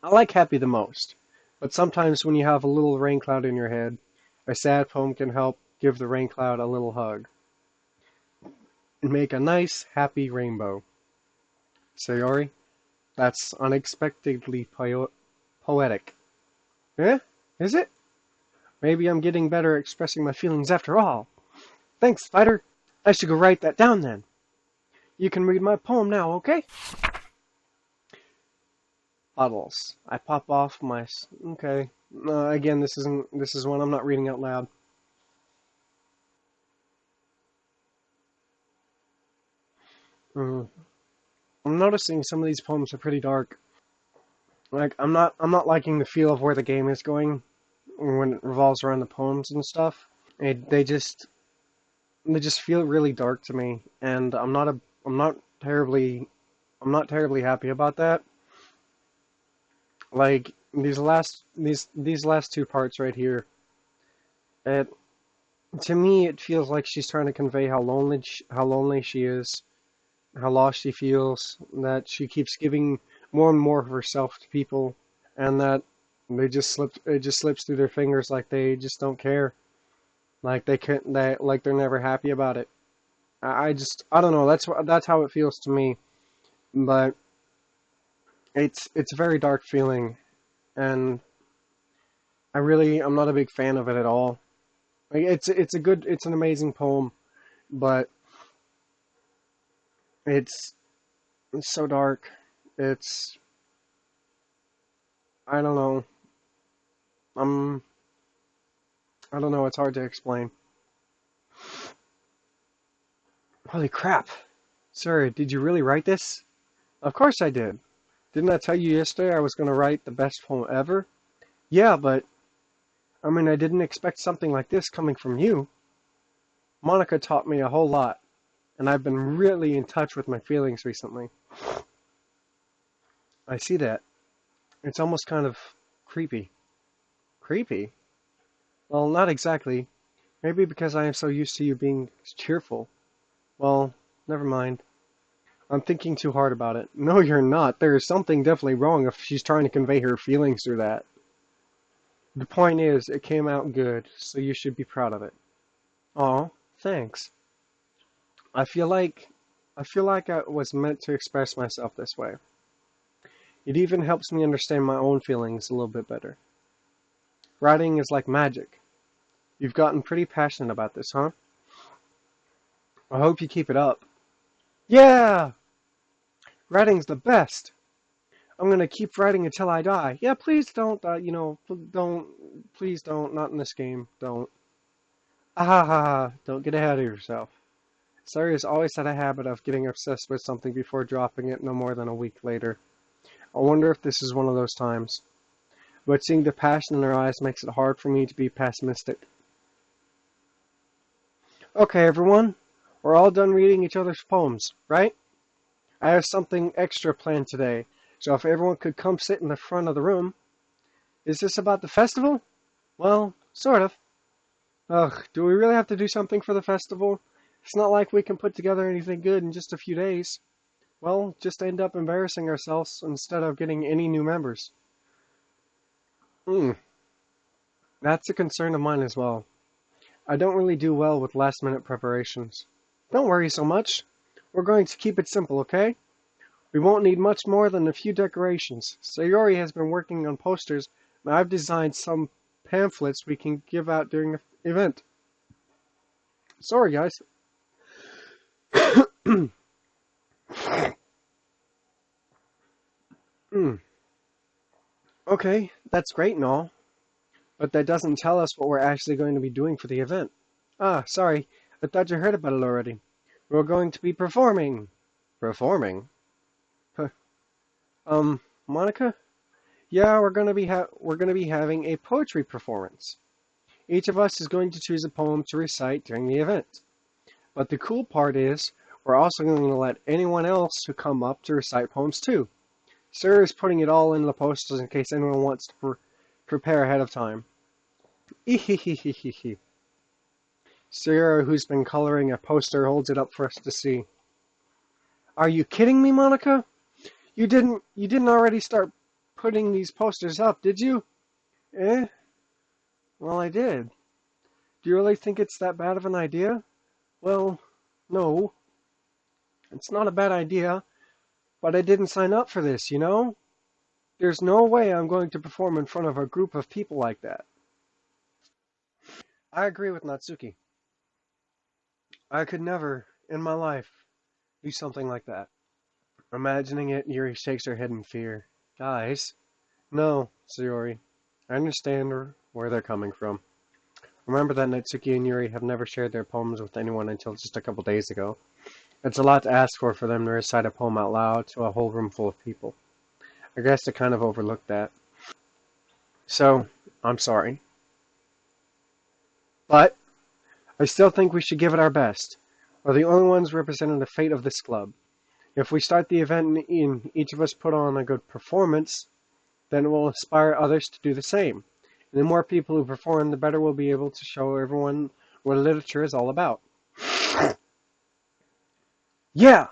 I like happy the most. But sometimes when you have a little rain cloud in your head, a sad poem can help give the rain cloud a little hug and make a nice, happy rainbow. Sayori, that's unexpectedly poetic. Eh? Is it? Maybe I'm getting better at expressing my feelings after all. Thanks, Spider. I should go write that down then. You can read my poem now, okay? Bottles. I pop off my... Okay. Again, this is one I'm not reading out loud. Mm. I'm noticing some of these poems are pretty dark. Like, I'm not liking the feel of where the game is going when it revolves around the poems and stuff. They just feel really dark to me, and I'm not terribly, I'm not terribly happy about that. Like these last two parts right here, it to me it feels like she's trying to convey how lonely she is, how lost she feels, that she keeps giving more and more of herself to people, and that it just slips through their fingers like they just don't care, like like they're never happy about it. I don't know. That's how it feels to me. But it's a very dark feeling, and I'm not a big fan of it at all. Like it's an amazing poem, but it's it's so dark. It's I don't know. I'm I don't know. It's hard to explain. Holy crap! Sir, did you really write this? Of course I did. Didn't I tell you yesterday I was going to write the best poem ever? Yeah, but I mean I didn't expect something like this coming from you. Monica taught me a whole lot, and I've been really in touch with my feelings recently. I see that. It's almost kind of creepy. Creepy? Well, not exactly. Maybe because I am so used to you being cheerful. Well, never mind. I'm thinking too hard about it. No, you're not. There is something definitely wrong if she's trying to convey her feelings through that. The point is, it came out good, so you should be proud of it. Aw, thanks. I feel like I feel like I was meant to express myself this way. It even helps me understand my own feelings a little bit better. Writing is like magic. You've gotten pretty passionate about this, huh? I hope you keep it up. Yeah! Writing's the best! I'm gonna keep writing until I die. Yeah, please don't, please don't, not in this game, don't. Ah ha ha ha, don't get ahead of yourself. Sari has always had a habit of getting obsessed with something before dropping it no more than a week later. I wonder if this is one of those times. But seeing the passion in her eyes makes it hard for me to be pessimistic. Okay, everyone. We're all done reading each other's poems, right? I have something extra planned today, so if everyone could come sit in the front of the room. Is this about the festival? Well, sort of. Ugh, do we really have to do something for the festival? It's not like we can put together anything good in just a few days. Well, just end up embarrassing ourselves instead of getting any new members. Hmm. That's a concern of mine as well. I don't really do well with last-minute preparations. Don't worry so much. We're going to keep it simple, okay? We won't need much more than a few decorations. Sayori has been working on posters, and I've designed some pamphlets we can give out during the event. Sorry, guys. Okay, that's great and all, but that doesn't tell us what we're actually going to be doing for the event. Ah, sorry. I thought you heard about it already. We're going to be performing. Performing? Huh. Monica? Yeah, we're gonna be having a poetry performance. Each of us is going to choose a poem to recite during the event. But the cool part is, we're also going to let anyone else who come up to recite poems too. Sarah is putting it all in the posters in case anyone wants to prepare ahead of time. Ehehehehe. Sarah, who's been coloring a poster, holds it up for us to see. Are you kidding me, Monica? You didn't already start putting these posters up, did you? Eh? Well, I did. Do you really think it's that bad of an idea? Well, no. It's not a bad idea, but I didn't sign up for this, you know? There's no way I'm going to perform in front of a group of people like that. I agree with Natsuki. I could never, in my life, do something like that. Imagining it, Yuri shakes her head in fear. Guys, no, Sayori. I understand where they're coming from. Remember that Natsuki and Yuri have never shared their poems with anyone until just a couple days ago. It's a lot to ask for them to recite a poem out loud to a whole room full of people. I guess I kind of overlooked that. So, I'm sorry. But, I still think we should give it our best. We're the only ones representing the fate of this club. If we start the event and each of us put on a good performance, then it will inspire others to do the same. And the more people who perform, the better we'll be able to show everyone what literature is all about. Yeah!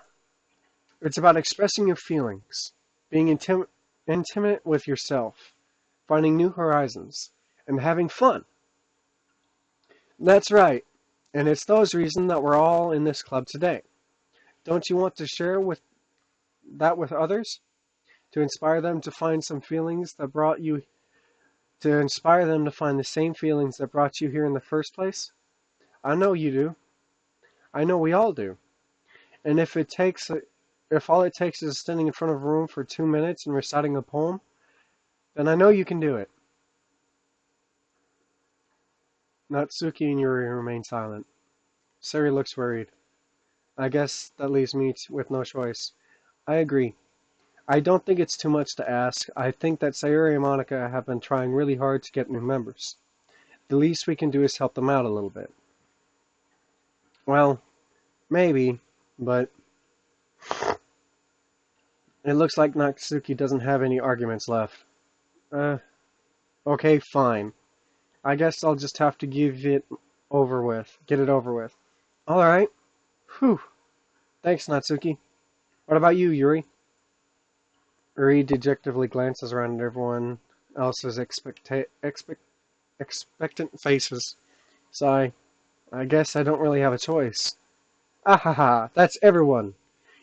It's about expressing your feelings, being intimate with yourself, finding new horizons, and having fun. That's right. And it's those reasons that we're all in this club today. Don't you want to share that with others? To inspire them to find some feelings that brought you to inspire them to find the same feelings that brought you here in the first place? I know you do. I know we all do. And if all it takes is standing in front of a room for 2 minutes and reciting a poem, then I know you can do it. Natsuki and Yuri remain silent. Sari looks worried. I guess that leaves me with no choice. I agree. I don't think it's too much to ask. I think that Sayori and Monica have been trying really hard to get new members. The least we can do is help them out a little bit. Well, maybe, but it looks like Natsuki doesn't have any arguments left. Okay, fine. I guess I'll just have to get it over with. Alright. Whew. Thanks, Natsuki. What about you, Yuri? Yuri dejectively glances around at everyone else's expectant faces. Sigh. I guess I don't really have a choice. Ahaha, that's everyone.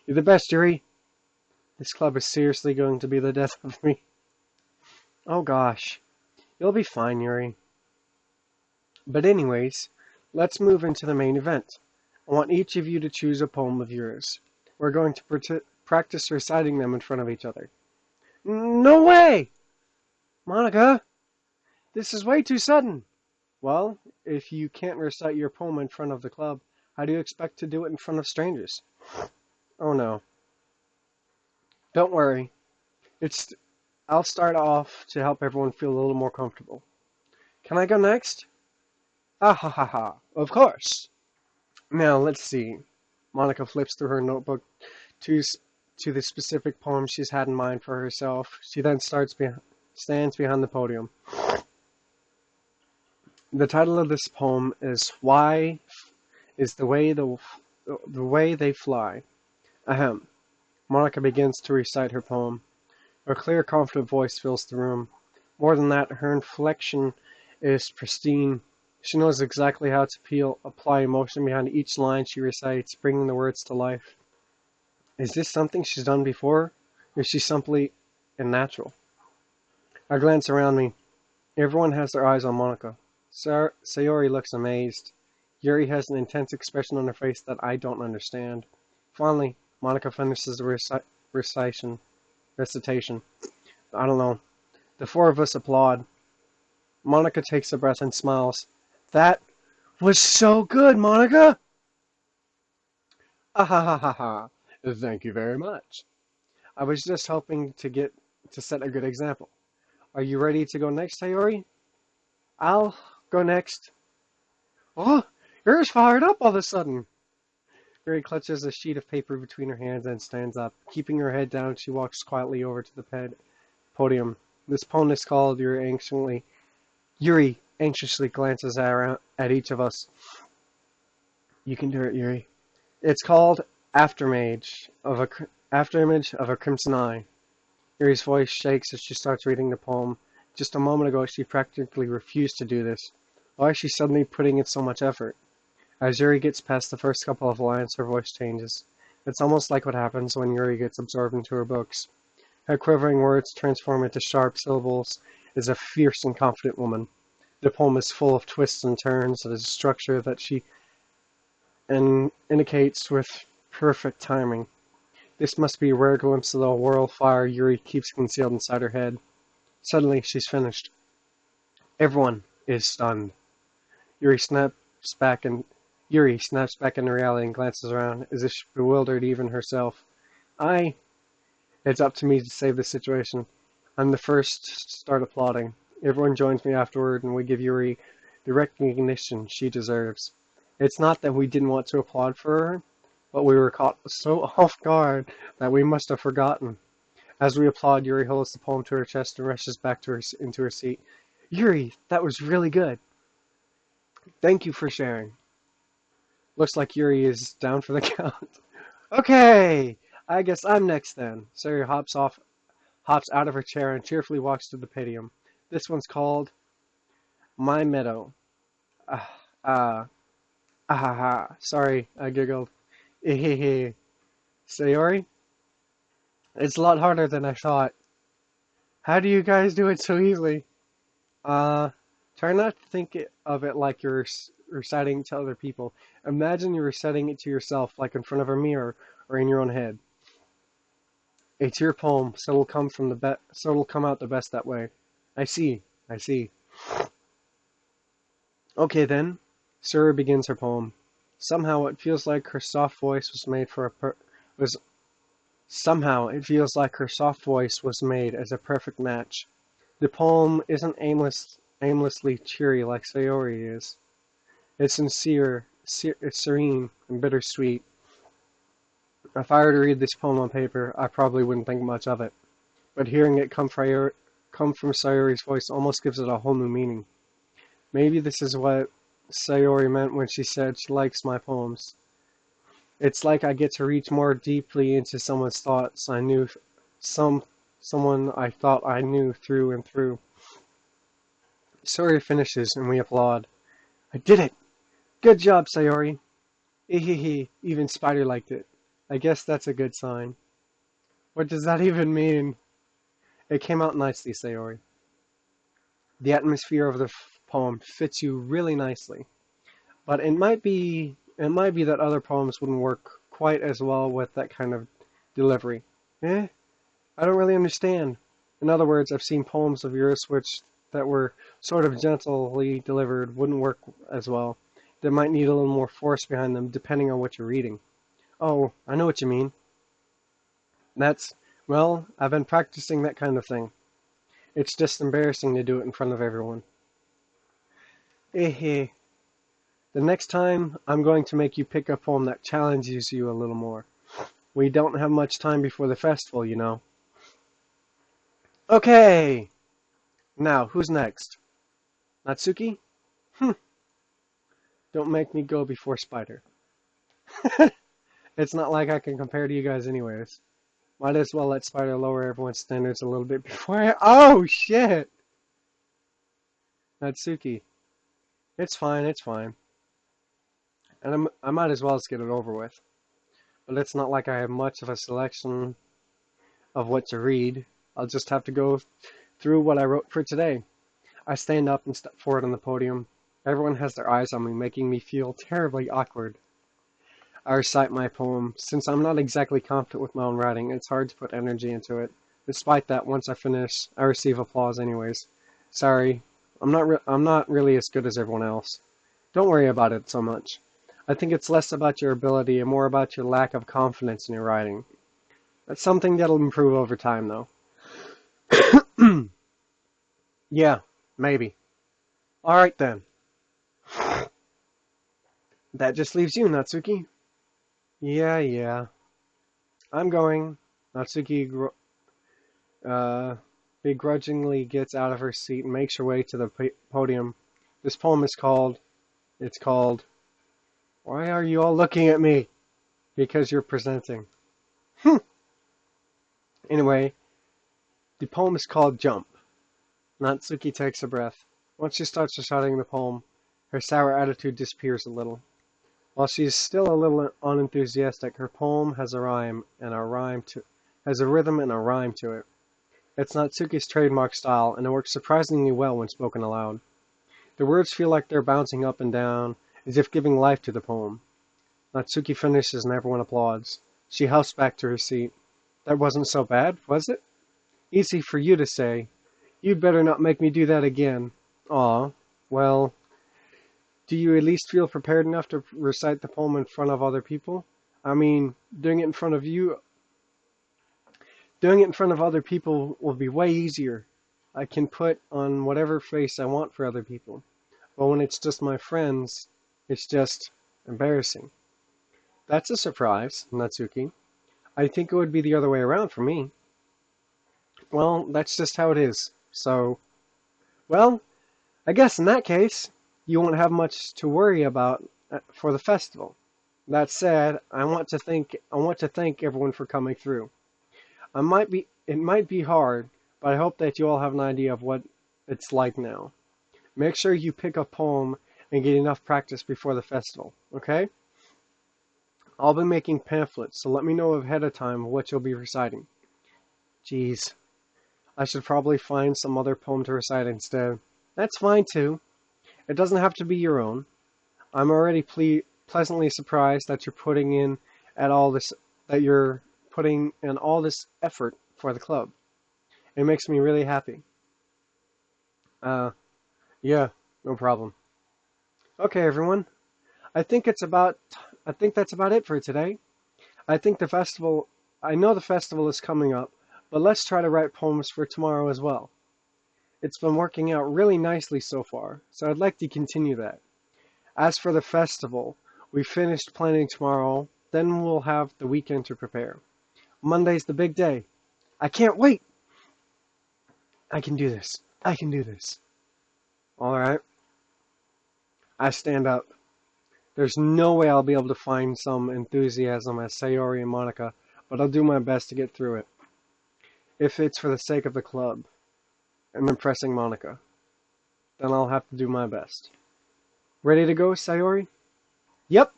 You're the best, Yuri. This club is seriously going to be the death of me. Oh gosh. You'll be fine, Yuri. But anyways, let's move into the main event. I want each of you to choose a poem of yours. We're going to practice reciting them in front of each other. No way! Monica, this is way too sudden. Well, if you can't recite your poem in front of the club, how do you expect to do it in front of strangers? Oh no. Don't worry. I'll start off to help everyone feel a little more comfortable. Can I go next? Ah ha ha ha. Of course. Now, let's see. Monica flips through her notebook to the specific poem she's had in mind for herself. She then stands behind the podium. The title of this poem is "Why is the way they fly." Ahem. Monica begins to recite her poem. Her clear, confident voice fills the room. More than that, her inflection is pristine. She knows exactly how to apply emotion behind each line she recites, bringing the words to life. Is this something she's done before, or is she simply a natural? I glance around me. Everyone has their eyes on Monica. Sayori looks amazed. Yuri has an intense expression on her face that I don't understand. Finally, Monica finishes the recitation. I don't know. The four of us applaud. Monica takes a breath and smiles. That was so good, Monica! Ah ha ha ha ha. Thank you very much. I was just hoping to set a good example. Are you ready to go next, Sayori? I'll go next. Oh, you're fired up all of a sudden. Yuri clutches a sheet of paper between her hands and stands up. Keeping her head down, she walks quietly over to the podium. This poem is called Yuri anxiously glances at each of us. You can do it, Yuri. It's called Afterimage of a Crimson Eye. Yuri's voice shakes as she starts reading the poem. Just a moment ago, she practically refused to do this. Why is she suddenly putting in so much effort? As Yuri gets past the first couple of lines, her voice changes. It's almost like what happens when Yuri gets absorbed into her books. Her quivering words transform into sharp syllables as a fierce and confident woman. The poem is full of twists and turns. It is a structure that she indicates with perfect timing. This must be a rare glimpse of the world fire Yuri keeps concealed inside her head. Suddenly, she's finished. Everyone is stunned. Yuri snaps back into reality and glances around, as if bewildered even herself. It's up to me to save the situation. I'm the first to start applauding. Everyone joins me afterward, and we give Yuri the recognition she deserves. It's not that we didn't want to applaud for her, but we were caught so off guard that we must have forgotten. As we applaud, Yuri holds the poem to her chest and rushes back into her seat. Yuri, that was really good. Thank you for sharing. Looks like Yuri is down for the count. Okay, I guess I'm next then. Sayori hops out of her chair and cheerfully walks to the podium. This one's called My Meadow. Sorry, I giggled. Sayori? It's a lot harder than I thought. How do you guys do it so easily? Try not to think of it like you're reciting it to other people. Imagine you're reciting it to yourself, like in front of a mirror or in your own head. It's your poem, so it'll come out the best that way. I see. Okay then. Sura begins her poem. Somehow it feels like her soft voice was made as a perfect match. The poem isn't aimlessly cheery like Sayori is. It's sincere, it's serene, and bittersweet. If I were to read this poem on paper, I probably wouldn't think much of it. But hearing it come from Sayori's voice almost gives it a whole new meaning. Maybe this is what Sayori meant when she said she likes my poems. It's like I get to reach more deeply into someone's thoughts someone I thought I knew through and through. Sayori finishes and we applaud. I did it! Good job, Sayori! Even Spider liked it. I guess that's a good sign. What does that even mean? It came out nicely, Sayori. The atmosphere of the poem fits you really nicely. But it might be that other poems wouldn't work quite as well with that kind of delivery. I don't really understand. In other words, I've seen poems of yours that were sort of gently delivered wouldn't work as well. They might need a little more force behind them depending on what you're reading. Oh, I know what you mean. I've been practicing that kind of thing. It's just embarrassing to do it in front of everyone. The next time, I'm going to make you pick a poem that challenges you a little more. We don't have much time before the festival, you know. Okay! Now, who's next? Natsuki? Don't make me go before Spider. It's not like I can compare to you guys anyways. Might as well let Spider lower everyone's standards a little bit before Oh, shit! Natsuki. It's fine, it's fine. And I might as well just get it over with. But it's not like I have much of a selection of what to read. I'll just have to go through what I wrote for today. I stand up and step forward on the podium. Everyone has their eyes on me, making me feel terribly awkward. I recite my poem. Since I'm not exactly confident with my own writing, it's hard to put energy into it. Despite that, once I finish, I receive applause anyways. Sorry, I'm not really as good as everyone else. Don't worry about it so much. I think it's less about your ability and more about your lack of confidence in your writing. That's something that'll improve over time, though. Yeah, maybe. Alright then. That just leaves you, Natsuki. Yeah. I'm going. Natsuki begrudgingly gets out of her seat and makes her way to the podium. This poem is called, Why Are You All Looking at Me? Because you're presenting. Anyway, the poem is called Jump. Natsuki takes a breath. Once she starts reciting the poem, her sour attitude disappears a little. While she is still a little unenthusiastic, her poem has a rhythm and a rhyme to it. It's Natsuki's trademark style, and it works surprisingly well when spoken aloud. The words feel like they're bouncing up and down, as if giving life to the poem. Natsuki finishes and everyone applauds. She hops back to her seat. That wasn't so bad, was it? Easy for you to say. You'd better not make me do that again. Aw, well, do you at least feel prepared enough to recite the poem in front of other people? I mean, doing it in front of other people will be way easier. I can put on whatever face I want for other people. But when it's just my friends, it's just embarrassing. That's a surprise, Natsuki. I think it would be the other way around for me. Well, that's just how it is. So, well, I guess in that case, you won't have much to worry about for the festival. That said, I want to thank everyone for coming through. It might be hard, but I hope that you all have an idea of what it's like now. Make sure you pick a poem and get enough practice before the festival, okay? I'll be making pamphlets, so let me know ahead of time what you'll be reciting. Geez, I should probably find some other poem to recite instead. That's fine too. It doesn't have to be your own. I'm already pleasantly surprised that you're putting in all this effort for the club. It makes me really happy. Yeah, no problem. Okay, everyone. I think that's about it for today. I know the festival is coming up, but let's try to write poems for tomorrow as well. It's been working out really nicely so far, so I'd like to continue that. As for the festival, we finished planning tomorrow, then we'll have the weekend to prepare. Monday's the big day. I can't wait! I can do this. Alright. I stand up. There's no way I'll be able to find some enthusiasm as Sayori and Monica, but I'll do my best to get through it. If it's for the sake of the club and impressing Monica, then I'll have to do my best. Ready to go, Sayori? Yep.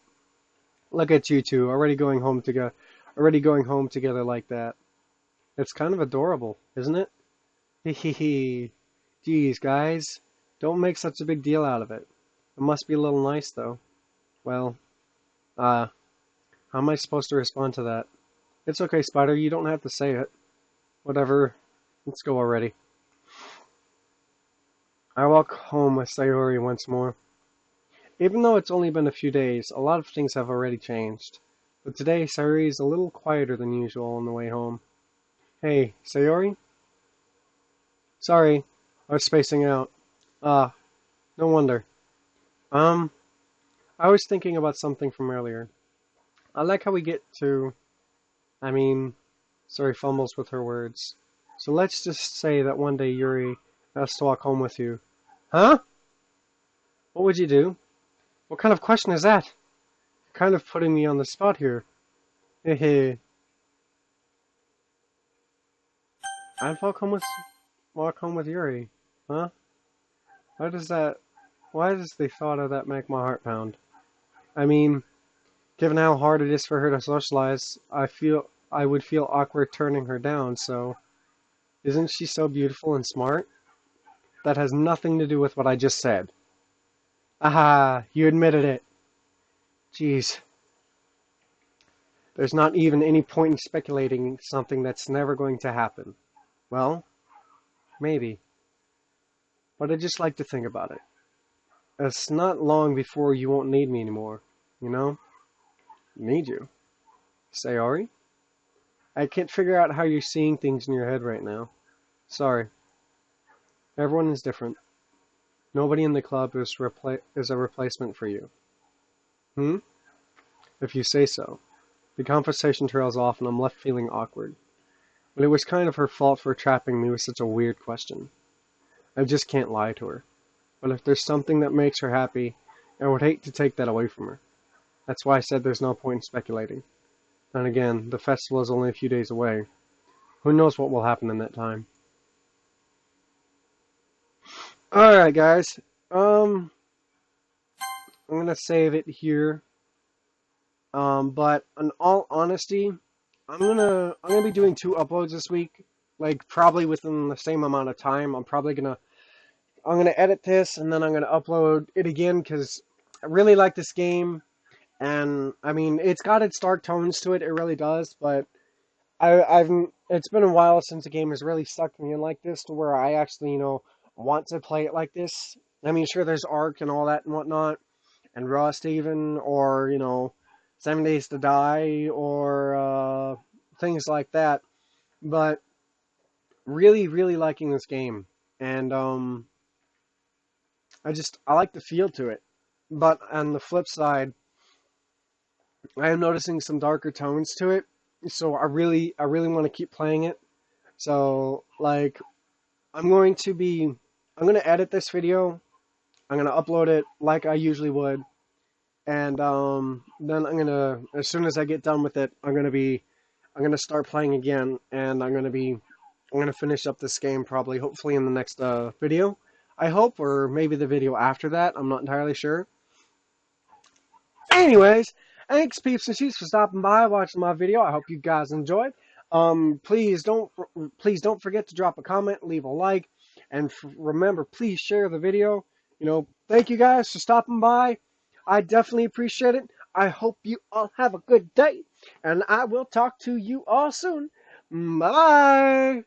Look at you two, already going home together like that. It's kind of adorable, isn't it? Hehehe. Geez, guys, don't make such a big deal out of it. It must be a little nice, though. Well, how am I supposed to respond to that? It's okay, Spider, you don't have to say it. Whatever, let's go already. I walk home with Sayori once more. Even though it's only been a few days, a lot of things have already changed. But today, Sayori is a little quieter than usual on the way home. Hey, Sayori? Sorry, I was spacing out. No wonder. I was thinking about something from earlier. I like how we get to... Sayori fumbles with her words. So let's just say that one day Yuri has to walk home with you. Huh? What would you do? What kind of question is that? You're kind of putting me on the spot here. Hehe. I'd walk home with Yuri. Huh? Why does that, why does the thought of that make my heart pound? I mean, given how hard it is for her to socialize, I would feel awkward turning her down, so isn't she so beautiful and smart? That has nothing to do with what I just said. Aha, you admitted it. Jeez. There's not even any point in speculating something that's never going to happen. Well, maybe. But I just like to think about it. It's not long before you won't need me anymore, you know? Need you. Sayori? I can't figure out how you're seeing things in your head right now. Sorry. Everyone is different. Nobody in the club is a replacement for you. Hmm? If you say so. The conversation trails off and I'm left feeling awkward. But it was kind of her fault for trapping me with such a weird question. I just can't lie to her. But if there's something that makes her happy, I would hate to take that away from her. That's why I said there's no point in speculating. And again, the festival is only a few days away. Who knows what will happen in that time? Alright guys, I'm gonna save it here. But in all honesty, I'm gonna be doing 2 uploads this week, like probably within the same amount of time. I'm gonna edit this and then I'm gonna upload it again because I really like this game, and I mean it's got its dark tones to it. It really does, but I've it's been a while since the game has really sucked me in like this to where I actually want to play it like this. I mean, sure, there's Ark and all that and whatnot, and Rust even, or 7 Days to Die, or things like that. But really, really liking this game, and I like the feel to it. But on the flip side, I am noticing some darker tones to it, so I really want to keep playing it. So like, I'm going to edit this video. I'm going to upload it like I usually would. And then as soon as I get done with it, I'm going to start playing again. And I'm going to finish up this game probably, hopefully in the next video. I hope, or maybe the video after that. I'm not entirely sure. Anyways, thanks peeps and sheeps for stopping by, watching my video. I hope you guys enjoyed. Please don't forget to drop a comment, leave a like, and remember, please share the video. Thank you guys for stopping by. I definitely appreciate it. I hope you all have a good day, and I will talk to you all soon. Bye.